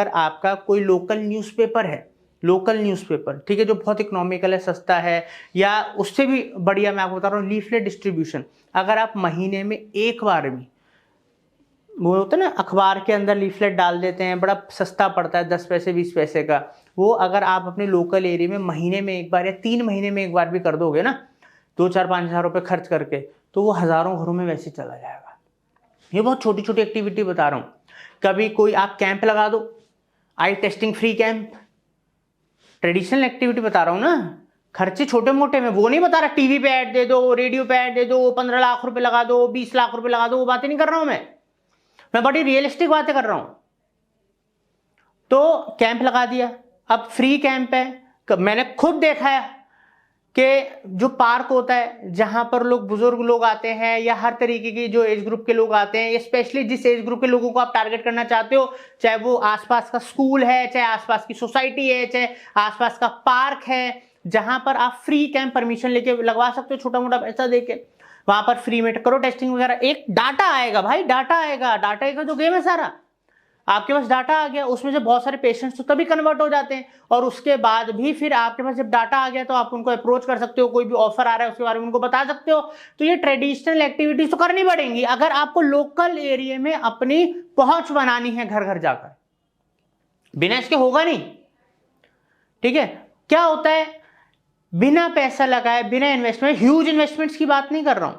आपका कोई लोकल न्यूज़पेपर है, लोकल न्यूज़पेपर, ठीक है, जो बहुत इकोनॉमिकल है, सस्ता है, या उससे भी बढ़िया मैं आपको बता रहा हूँ लीफलेट डिस्ट्रीब्यूशन। अगर आप महीने में एक बार भी, वो होता है ना अखबार के अंदर लीफलेट डाल देते हैं, बड़ा सस्ता पड़ता है 10 पैसे 20 पैसे का, वो अगर आप अपने लोकल एरिया में महीने में एक बार या 3 महीने में एक बार भी कर दोगे ना, 2-4-5 हज़ार रुपये खर्च करके, तो वो हज़ारों घरों में वैसे चला जाएगा। ये बहुत छोटी छोटी एक्टिविटी बता रहा हूँ। कभी कोई आप कैंप लगा दो, eye testing free camp, traditional activity बता रहा हूँ ना, खर्चे छोटे मोटे में, वो नहीं बता रहा टीवी पे ऐड दे दो, रेडियो पे ऐड दे दो, 15 लाख रुपए लगा दो, 20 लाख रुपए लगा दो, वो बातें नहीं कर रहा हूं मैं बड़ी रियलिस्टिक बातें कर रहा हूं। तो कैंप लगा दिया, अब फ्री कैंप है, मैंने खुद देखा है कि जो पार्क होता है जहां पर लोग बुजुर्ग लोग आते हैं या हर तरीके की जो एज ग्रुप के लोग आते हैं, स्पेशली जिस एज ग्रुप के लोगों को आप टारगेट करना चाहते हो, चाहे वो आसपास का स्कूल है, चाहे आसपास की सोसाइटी है, चाहे आसपास का पार्क है, जहां पर आप फ्री कैंप परमिशन लेके लगवा सकते हो, छोटा मोटा पैसा देके, वहां पर फ्री में करो टेस्टिंग वगैरह। एक डाटा आएगा भाई, डाटा आएगा, डाटा का जो गेम है सारा, आपके पास डाटा आ गया, उसमें से बहुत सारे पेशेंट्स तो तभी कन्वर्ट हो जाते हैं, और उसके बाद भी फिर आपके पास जब डाटा आ गया तो आप उनको अप्रोच कर सकते हो, कोई भी ऑफर आ रहा है उसके बारे में उनको बता सकते हो। तो ये ट्रेडिशनल एक्टिविटीज तो करनी पड़ेंगी अगर आपको लोकल एरिया में अपनी पहुंच बनानी है घर घर जाकर, बिना इसके होगा नहीं। ठीक है, क्या होता है, बिना पैसा लगाए, बिना इन्वेस्टमेंट, ह्यूज इन्वेस्टमेंट्स की बात नहीं कर रहा हूं,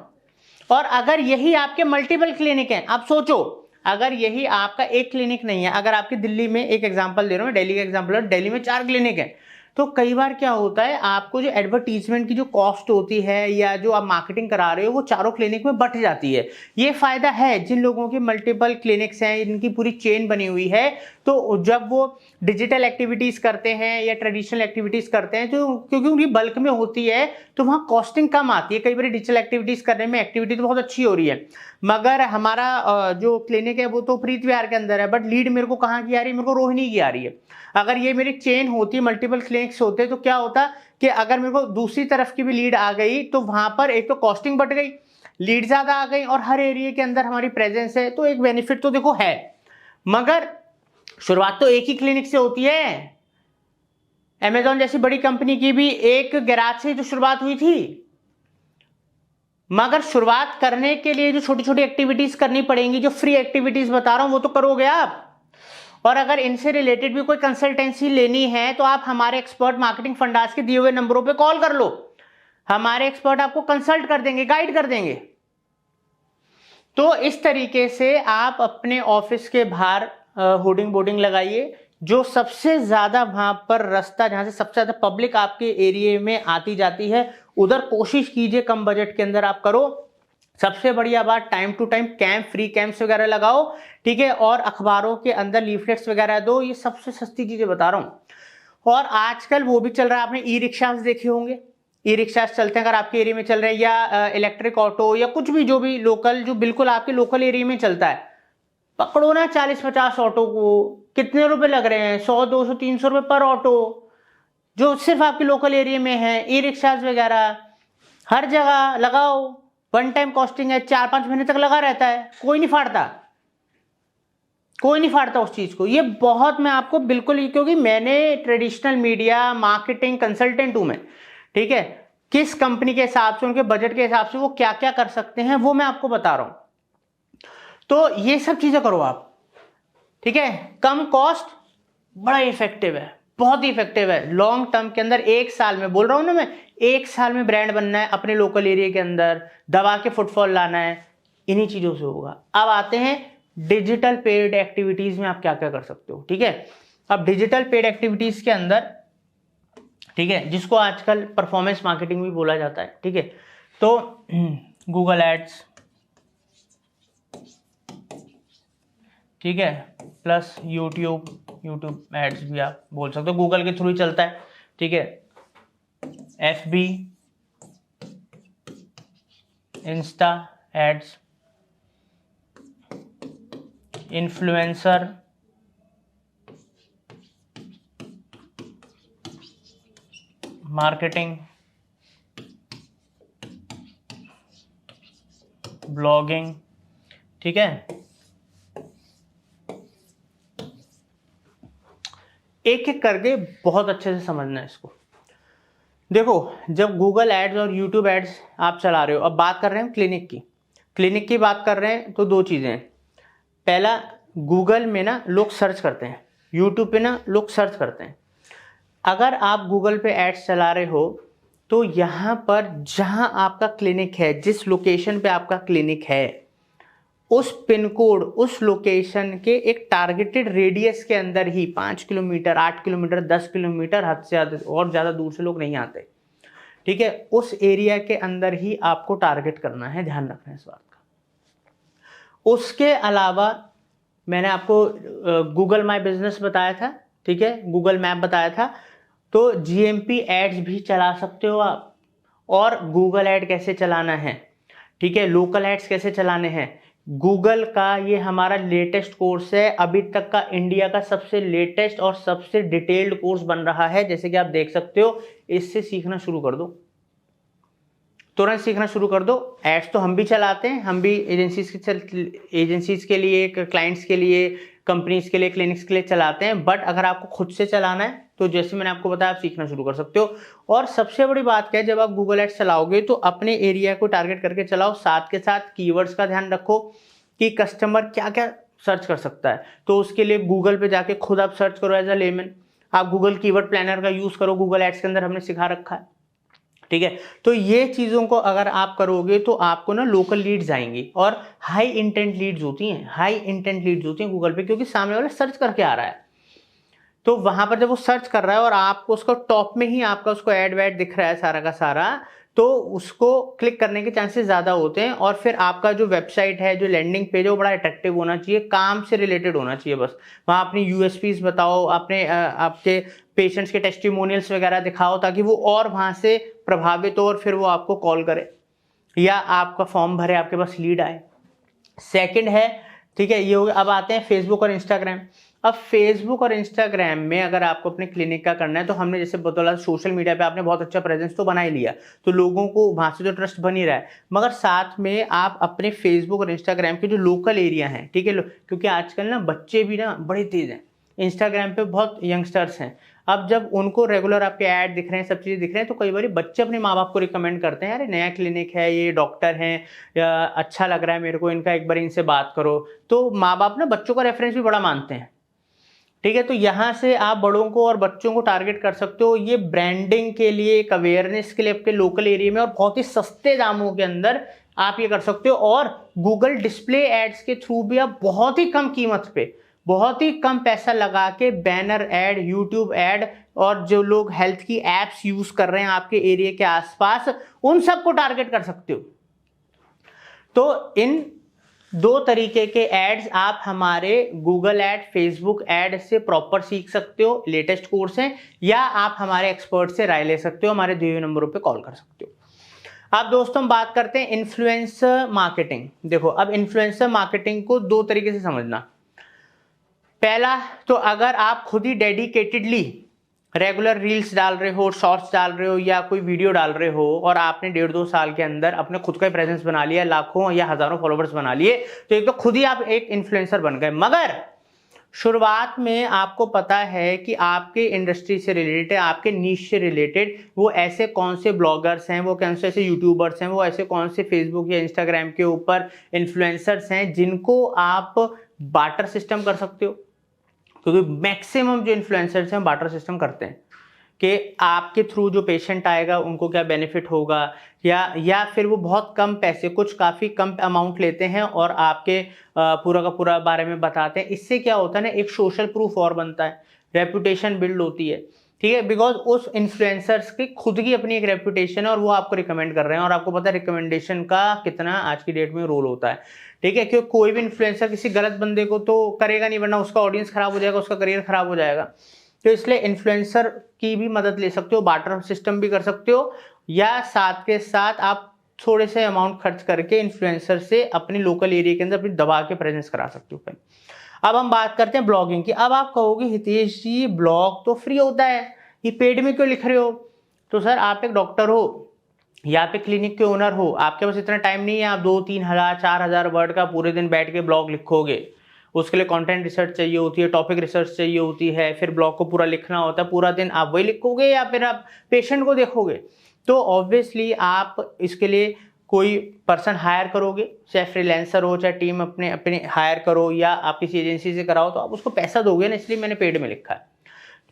और अगर यही आपके मल्टीपल क्लिनिक हैं, आप सोचो अगर यही आपका एक क्लिनिक नहीं है, अगर आपकी दिल्ली में, एक एग्जांपल दे रहा हूं, दिल्ली का एग्जांपल है, दिल्ली में 4 क्लिनिक है, तो कई बार क्या होता है, आपको जो एडवर्टीजमेंट की जो कॉस्ट होती है या जो आप मार्केटिंग करा रहे हो वो चारों क्लिनिक में बट जाती है। ये फायदा है जिन लोगों के मल्टीपल क्लिनिक्स हैं, इनकी पूरी चेन बनी हुई है, तो जब वो डिजिटल एक्टिविटीज करते हैं या ट्रेडिशनल एक्टिविटीज करते हैं, तो क्योंकि उनकी बल्क में होती है तो वहाँ कॉस्टिंग कम आती है। कई बार डिजिटल एक्टिविटीज करने में एक्टिविटी तो बहुत अच्छी हो रही है, मगर हमारा जो क्लिनिक है वो तो प्रीत विहार के अंदर है, बट लीड मेरे को कहाँ की आ रही है, मेरे को रोहिणी की आ रही है। अगर ये मेरी चेन होती, मल्टीपल क्लिनिक्स होते, तो क्या होता कि अगर मेरे को दूसरी तरफ की भी लीड आ गई तो वहां पर एक तो कॉस्टिंग बढ़ गई, लीड ज्यादा आ गई, और हर एरिया के अंदर हमारी प्रेजेंस है, तो एक बेनिफिट तो देखो है। मगर शुरुआत तो एक ही क्लिनिक से होती है। अमेजॉन जैसी बड़ी कंपनी की भी एक गैराज से तो शुरुआत हुई थी, मगर शुरुआत करने के लिए जो छोटी छोटी एक्टिविटीज करनी पड़ेंगी, जो फ्री एक्टिविटीज बता रहा हूं वो तो करोगे आप। और अगर इनसे रिलेटेड भी कोई कंसल्टेंसी लेनी है तो आप हमारे एक्सपर्ट मार्केटिंग फंडास के दिए हुए नंबरों पे कॉल कर लो, हमारे एक्सपर्ट आपको कंसल्ट कर देंगे, गाइड कर देंगे। तो इस तरीके से आप अपने ऑफिस के बाहर होर्डिंग बोर्डिंग लगाइए, जो सबसे ज्यादा वहां पर रास्ता, जहां से सबसे ज्यादा पब्लिक आपके एरिया में आती जाती है, उधर कोशिश कीजिए कम बजट के अंदर आप करो। सबसे बढ़िया बात, time to time camp, free camps वगैरह लगाओ, ठीक है, और अखबारों के अंदर लीफलेट्स वगैरह दो, ये सबसे सस्ती चीजें बता रहा हूं। और आजकल वो भी चल रहा है, आपने ई रिक्शास देखे होंगे, ई रिक्शास चलते हैं अगर आपके एरिया में चल रहे हैं, या इलेक्ट्रिक ऑटो या कुछ भी, जो भी लोकल, जो बिल्कुल आपके लोकल एरिया में चलता है, पकड़ो ना 40-50 ऑटो को, कितने रुपए लग रहे हैं, 100-200-300 रुपए पर ऑटो, जो सिर्फ आपके लोकल एरिया में है। ई रिक्शास वगैरह हर जगह लगाओ, वन टाइम कॉस्टिंग है, 4-5 महीने तक लगा रहता है, कोई नहीं फाड़ता, कोई नहीं फाड़ता उस चीज को। ये बहुत, मैं आपको बिल्कुल, क्योंकि मैंने ट्रेडिशनल मीडिया मार्केटिंग कंसल्टेंट हूं मैं, ठीक है, किस कंपनी के हिसाब से, उनके बजट के हिसाब से वो क्या क्या कर सकते हैं वो मैं आपको बता रहा हूं। तो ये सब चीजें करो आप, ठीक है, कम कॉस्ट, बड़ा इफेक्टिव है, बहुत ही इफेक्टिव है लॉन्ग टर्म के अंदर। 1 साल में बोल रहा हूं ना मैं, 1 साल में ब्रांड बनना है अपने लोकल एरिया के अंदर, दबा के फुटफॉल लाना है, इन्हीं चीजों से होगा। अब आते हैं डिजिटल पेड एक्टिविटीज में आप क्या क्या कर सकते हो, ठीक है। अब डिजिटल पेड एक्टिविटीज के अंदर, ठीक है, जिसको आजकल परफॉर्मेंस मार्केटिंग भी बोला जाता है, ठीक है, तो गूगल एड्स, ठीक है, प्लस यूट्यूब एड्स भी आप बोल सकते हो, गूगल के थ्रू ही चलता है, ठीक है, FB, insta ads, influencer, marketing, blogging, ठीक है। एक एक करके बहुत अच्छे से समझना है इसको। देखो, जब गूगल एड्स और यूट्यूब एड्स आप चला रहे हो, अब बात कर रहे हैं क्लिनिक की बात कर रहे हैं, तो दो चीज़ें हैं। पहला, गूगल में ना लोग सर्च करते हैं, यूट्यूब पे ना लोग सर्च करते हैं। अगर आप गूगल पे एड्स चला रहे हो तो यहाँ पर जहाँ आपका क्लिनिक है, जिस लोकेशन पे आपका क्लिनिक है, उस पिन कोड, उस लोकेशन के एक टारगेटेड रेडियस के अंदर ही 5 किलोमीटर, 8 किलोमीटर, 10 किलोमीटर, हद से ज़्यादा और ज़्यादा दूर से लोग नहीं आते, ठीक है, उस एरिया के अंदर ही आपको टारगेट करना है, ध्यान रखना है इस बात का। उसके अलावा मैंने आपको गूगल माई बिजनेस बताया था, ठीक है, गूगल मैप बताया था, तो जीएमपी एड्स भी चला सकते हो आप। और गूगल एड कैसे चलाना है, ठीक है, लोकल एड्स कैसे चलाने हैं, गूगल का ये हमारा लेटेस्ट कोर्स है, अभी तक का इंडिया का सबसे लेटेस्ट और सबसे डिटेल्ड कोर्स बन रहा है, जैसे कि आप देख सकते हो। इससे सीखना शुरू कर दो, तुरंत सीखना शुरू कर दो। एड्स तो हम भी चलाते हैं, हम भी एजेंसीज के लिए, क्लाइंट्स के लिए, कंपनीज के लिए, क्लिनिक्स के लिए चलाते हैं, बट अगर आपको खुद से चलाना है तो जैसे मैंने आपको बताया, आप सीखना शुरू कर सकते हो। और सबसे बड़ी बात क्या है, जब आप गूगल एड्स चलाओगे तो अपने एरिया को टारगेट करके चलाओ, साथ के साथ कीवर्ड्स का ध्यान रखो कि कस्टमर क्या क्या सर्च कर सकता है। तो उसके लिए गूगल पे जाके खुद आप सर्च करो एज अ लेमन, आप गूगल कीवर्ड प्लानर का यूज करो, गूगल एड्स के अंदर हमने सिखा रखा है, ठीक है। तो ये चीजों को अगर आप करोगे तो आपको ना लोकल लीड्स आएंगी, और हाई इंटेंट लीड्स होती हैं गूगल पे, क्योंकि सामने वाला सर्च करके आ रहा है। तो वहां पर जब वो सर्च कर रहा है और आपको उसको टॉप में ही आपका उसको एड वैड दिख रहा है सारा का सारा, तो उसको क्लिक करने के चांसेस ज्यादा होते हैं। और फिर आपका जो वेबसाइट है, जो लैंडिंग पेज है, वो बड़ा अट्रैक्टिव होना चाहिए, काम से रिलेटेड होना चाहिए बस। वहां अपनी यूएसपीज बताओ, अपने आपके पेशेंट्स के टेस्टिमोनियल्स वगैरह दिखाओ, ताकि वो और वहां से प्रभावित हो और फिर वो आपको कॉल करे या आपका फॉर्म भरे, आपके पास लीड आए। सेकंड है, ठीक है, ये हो गया। अब आते हैं फेसबुक और इंस्टाग्राम। अब फेसबुक और इंस्टाग्राम में अगर आपको अपने क्लिनिक का करना है, तो हमने जैसे बतौला, सोशल मीडिया पे आपने बहुत अच्छा प्रेजेंस तो बना ही लिया, तो लोगों को वहां से तो ट्रस्ट बन ही रहा है, मगर साथ में आप अपने फेसबुक और इंस्टाग्राम के जो लोकल एरिया हैं, ठीक है, क्योंकि आजकल ना बच्चे भी ना बड़े तेज हैं, इंस्टाग्राम पे बहुत यंगस्टर्स हैं। अब जब उनको रेगुलर आपके ऐड दिख रहे हैं, सब चीज़ें दिख रहे हैं, तो कई बार बच्चे अपने माँ बाप को रिकमेंड करते हैं, अरे नया क्लिनिक है, ये डॉक्टर हैं, या अच्छा लग रहा है मेरे को इनका, एक बार इनसे बात करो। तो माँ बाप ना बच्चों का रेफरेंस भी बड़ा मानते हैं, ठीक है। तो यहाँ से आप बड़ों को और बच्चों को टारगेट कर सकते हो, ये ब्रांडिंग के लिए, एक अवेयरनेस के लिए आपके लोकल एरिया में, और बहुत ही सस्ते दामों के अंदर आप ये कर सकते हो। और गूगल डिस्प्ले एड्स के थ्रू भी आप बहुत ही कम कीमत पे, बहुत ही कम पैसा लगा के बैनर एड, यूट्यूब एड, और जो लोग हेल्थ की एप्स यूज कर रहे हैं आपके एरिया के आसपास, उन सबको टारगेट कर सकते हो। तो इन दो तरीके के एड्स आप हमारे गूगल एड, फेसबुक एड से प्रॉपर सीख सकते हो, लेटेस्ट कोर्स है, या आप हमारे एक्सपर्ट से राय ले सकते हो, हमारे दिए हुए नंबरों पे कॉल कर सकते हो। अब दोस्तों हम बात करते हैं इन्फ्लुएंसर मार्केटिंग। देखो, अब इन्फ्लुएंसर मार्केटिंग को दो तरीके से समझना। पहला, तो अगर आप खुद ही डेडिकेटेडली रेगुलर रील्स डाल रहे हो, शॉर्ट्स डाल रहे हो, या कोई वीडियो डाल रहे हो, और आपने 1.5-2 साल के अंदर अपने खुद का प्रेजेंस बना लिया, लाखों या हजारों फॉलोवर्स बना लिए, तो एक तो खुद ही आप एक इन्फ्लुएंसर बन गए। मगर शुरुआत में आपको पता है कि आपके इंडस्ट्री से रिलेटेड, आपके नीश से रिलेटेड वो ऐसे कौन से ब्लॉगर्स हैं, वो कौन से ऐसे यूट्यूबर्स हैं, वो ऐसे कौन से फेसबुक या इंस्टाग्राम के ऊपर इन्फ्लुएंसर्स हैं जिनको आप बार्टर सिस्टम कर सकते हो। क्योंकि मैक्सिमम जो इन्फ्लुएंसर्स हैं बार्टर सिस्टम करते हैं कि आपके थ्रू जो पेशेंट आएगा उनको क्या बेनिफिट होगा, या फिर वो बहुत कम पैसे, कुछ काफ़ी कम अमाउंट लेते हैं और आपके पूरा का पूरा बारे में बताते हैं। इससे क्या होता है ना, एक सोशल प्रूफ और बनता है, रेपुटेशन बिल्ड होती है, ठीक है, बिकॉज उस इन्फ्लुएंसर्स की खुद की अपनी एक रेपुटेशन है और वो आपको रिकमेंड कर रहे हैं, और आपको पता है रिकमेंडेशन का कितना आज की डेट में रोल होता है, ठीक है। क्योंकि कोई भी इन्फ्लुएंसर किसी गलत बंदे को तो करेगा नहीं, वरना उसका ऑडियंस खराब हो जाएगा, उसका करियर खराब हो जाएगा। तो इसलिए इन्फ्लुएंसर की भी मदद ले सकते हो, बार्टर सिस्टम भी कर सकते हो, या साथ के साथ आप थोड़े से अमाउंट खर्च करके इन्फ्लुएंसर से अपने लोकल एरिया के अंदर अपनी दबा के प्रेजेंस करा सकते हो। अब हम बात करते हैं ब्लॉगिंग की। अब आप कहोगे हितेश जी ब्लॉग तो फ्री होता है, ये पेड में क्यों लिख रहे हो? तो सर, आप एक डॉक्टर हो या आप एक क्लिनिक के ओनर हो, आपके पास इतना टाइम नहीं है आप 2-3 हज़ार 4 हज़ार वर्ड का पूरे दिन बैठ के ब्लॉग लिखोगे। उसके लिए कंटेंट रिसर्च चाहिए होती है, टॉपिक रिसर्च चाहिए होती है, फिर ब्लॉग को पूरा लिखना होता है, पूरा दिन आप वही लिखोगे या फिर आप पेशेंट को देखोगे। तो ऑब्वियसली आप इसके लिए कोई पर्सन हायर करोगे, चाहे फ्रीलांसर हो, चाहे टीम अपने हायर करो या आप किसी एजेंसी से कराओ, तो आप उसको पैसा दोगे ना, इसलिए मैंने पेड में लिखा है।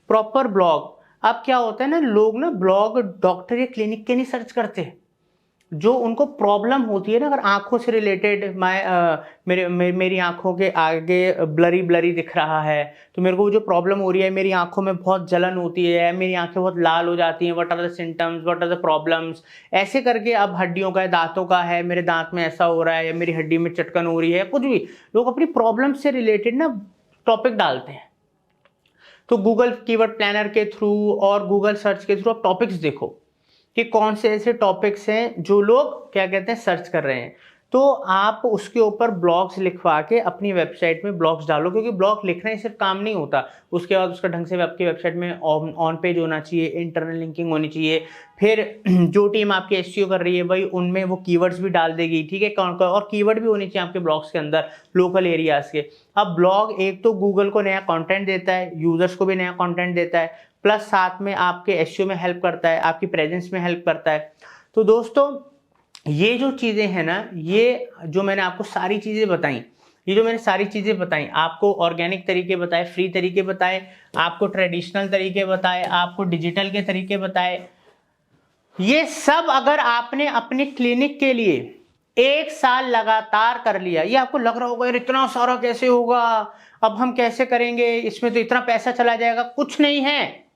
Proper blog. अब क्या होता है ना, लोग ना ब्लॉग डॉक्टर या क्लिनिक के नहीं सर्च करते, जो उनको प्रॉब्लम होती है ना, अगर आंखों से रिलेटेड मेरी आंखों के आगे ब्लरी दिख रहा है, तो मेरे को जो प्रॉब्लम हो रही है, मेरी आंखों में बहुत जलन होती है, मेरी आंखें बहुत लाल हो जाती हैं, what are the symptoms, what are the problems, ऐसे करके अब हड्डियों का है, दांतों का है, मेरे दांत में ऐसा हो रहा है, या मेरी हड्डी में चटकन हो रही है, कुछ भी, लोग अपनी प्रॉब्लम से रिलेटेड ना टॉपिक डालते हैं। तो गूगल कीवर्ड प्लानर के थ्रू और गूगल सर्च के थ्रू आप टॉपिक्स देखो कि कौन से ऐसे टॉपिक्स हैं जो लोग क्या कहते हैं सर्च कर रहे हैं, तो आप उसके ऊपर ब्लॉग्स लिखवा के अपनी वेबसाइट में ब्लॉग्स डालो, क्योंकि ब्लॉग लिखना ही सिर्फ काम नहीं होता, उसके बाद उसका ढंग से आपकी वेबसाइट में ऑन पेज होना चाहिए, इंटरनल लिंकिंग होनी चाहिए, फिर जो टीम आपकी एसईओ कर रही है भाई उनमें वो कीवर्ड्स भी डाल देगी, ठीक है, कौन और कीवर्ड भी होने चाहिए आपके ब्लॉग्स के अंदर लोकल एरियाज के। अब ब्लॉग एक तो गूगल को नया कंटेंट देता है, यूजर्स को भी नया कंटेंट देता है, प्लस साथ में आपके एसईओ में हेल्प करता है, आपकी प्रेजेंस में हेल्प करता है। तो दोस्तों ये जो चीजें हैं ना, ये जो मैंने आपको सारी चीजें बताई, ये जो मैंने सारी चीजें बताई, आपको ऑर्गेनिक तरीके बताए, फ्री तरीके बताए, आपको ट्रेडिशनल तरीके बताए, आपको डिजिटल के तरीके बताए, ये सब अगर आपने अपने क्लिनिक के लिए 1 साल लगातार कर लिया, ये आपको लग रहा होगा यार इतना सारा कैसे होगा, अब हम कैसे करेंगे, इसमें तो इतना पैसा चला जाएगा, कुछ नहीं है।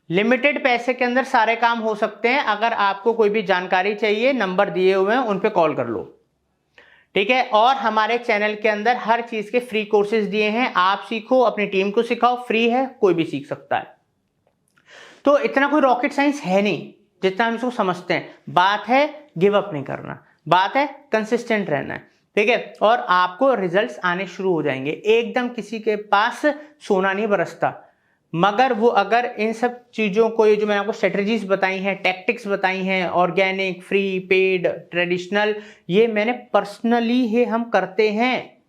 लिमिटेड पैसे के अंदर सारे काम हो सकते हैं। अगर आपको कोई भी जानकारी चाहिए, नंबर दिए हुए हैं, उन पे कॉल कर लो, ठीक है। और हमारे चैनल के अंदर हर चीज के फ्री कोर्सेज दिए हैं, आप सीखो, अपनी टीम को सिखाओ, फ्री है, कोई भी सीख सकता है। तो इतना कोई रॉकेट साइंस है नहीं जितना हम इसको समझते हैं। बात है गिव अप नहीं करना, बात है कंसिस्टेंट रहना है, ठीक है, और आपको रिजल्ट्स आने शुरू हो जाएंगे। एकदम किसी के पास सोना नहीं बरसता, मगर वो अगर इन सब चीजों को, ये जो मैंने आपको स्ट्रेटजीज बताई हैं, टैक्टिक्स बताई हैं, ऑर्गेनिक, फ्री, पेड, ट्रेडिशनल, ये मैंने पर्सनली ही हम करते हैं,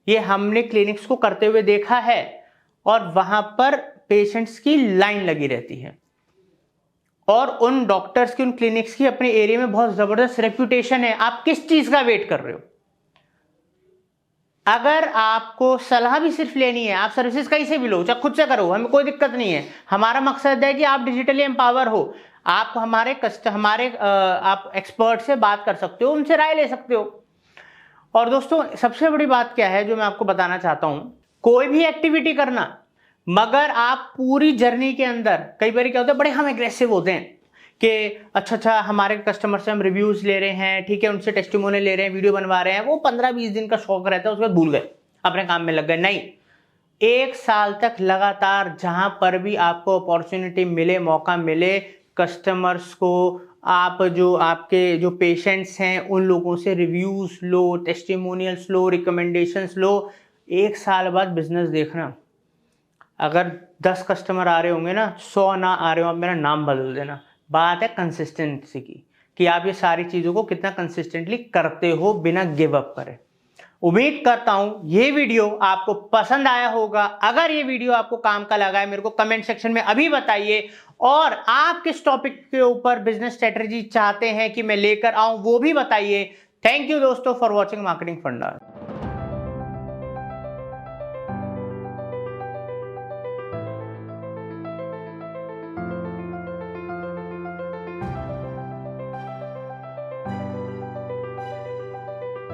ये हमने क्लिनिक्स को करते हुए देखा है, और वहां पर पेशेंट्स की लाइन लगी रहती है, और उन डॉक्टर्स की, उन क्लिनिक्स की अपने एरिया में बहुत जबरदस्त रेप्यूटेशन है। आप किस चीज का वेट कर रहे हो? अगर आपको सलाह भी सिर्फ लेनी है, आप सर्विसेज कहीं से भी लो, चाहे खुद से करो, हमें कोई दिक्कत नहीं है। हमारा मकसद है कि आप डिजिटली एम्पावर हो, आप हमारे आप एक्सपर्ट से बात कर सकते हो, उनसे राय ले सकते हो। और दोस्तों सबसे बड़ी बात क्या है जो मैं आपको बताना चाहता हूं, कोई भी एक्टिविटी करना, मगर आप पूरी जर्नी के अंदर, कई बार क्या होता है, बड़े हम एग्रेसिव होते हैं कि अच्छा हमारे कस्टमर से हम रिव्यूज ले रहे हैं, ठीक है, उनसे टेस्टिमोनियल ले रहे हैं, वीडियो बनवा रहे हैं, वो 15-20 दिन का शौक रहता है, उसके बाद भूल गए, अपने काम में लग गए। नहीं, 1 साल तक लगातार जहां पर भी आपको अपॉर्चुनिटी मिले, मौका मिले, कस्टमर्स को, आप जो आपके जो पेशेंट्स हैं उन लोगों से रिव्यूज लो, टेस्टिमोनियल्स लो, रिकमेंडेशंस लो। 1 साल बाद बिजनेस देखना, अगर 10 कस्टमर आ रहे होंगे ना, 100 ना आ रहे हो, आप मेरा नाम बदल देना। बात है कंसिस्टेंसी की, कि आप ये सारी चीजों को कितना कंसिस्टेंटली करते हो बिना गिव अप करे। उम्मीद करता हूं ये वीडियो आपको पसंद आया होगा। अगर ये वीडियो आपको काम का लगा है, मेरे को कमेंट सेक्शन में अभी बताइए, और आप किस टॉपिक के ऊपर बिजनेस स्ट्रेटजी चाहते हैं कि मैं लेकर आऊं, वो भी बताइए। थैंक यू दोस्तों फॉर वॉचिंग मार्केटिंग फंडा।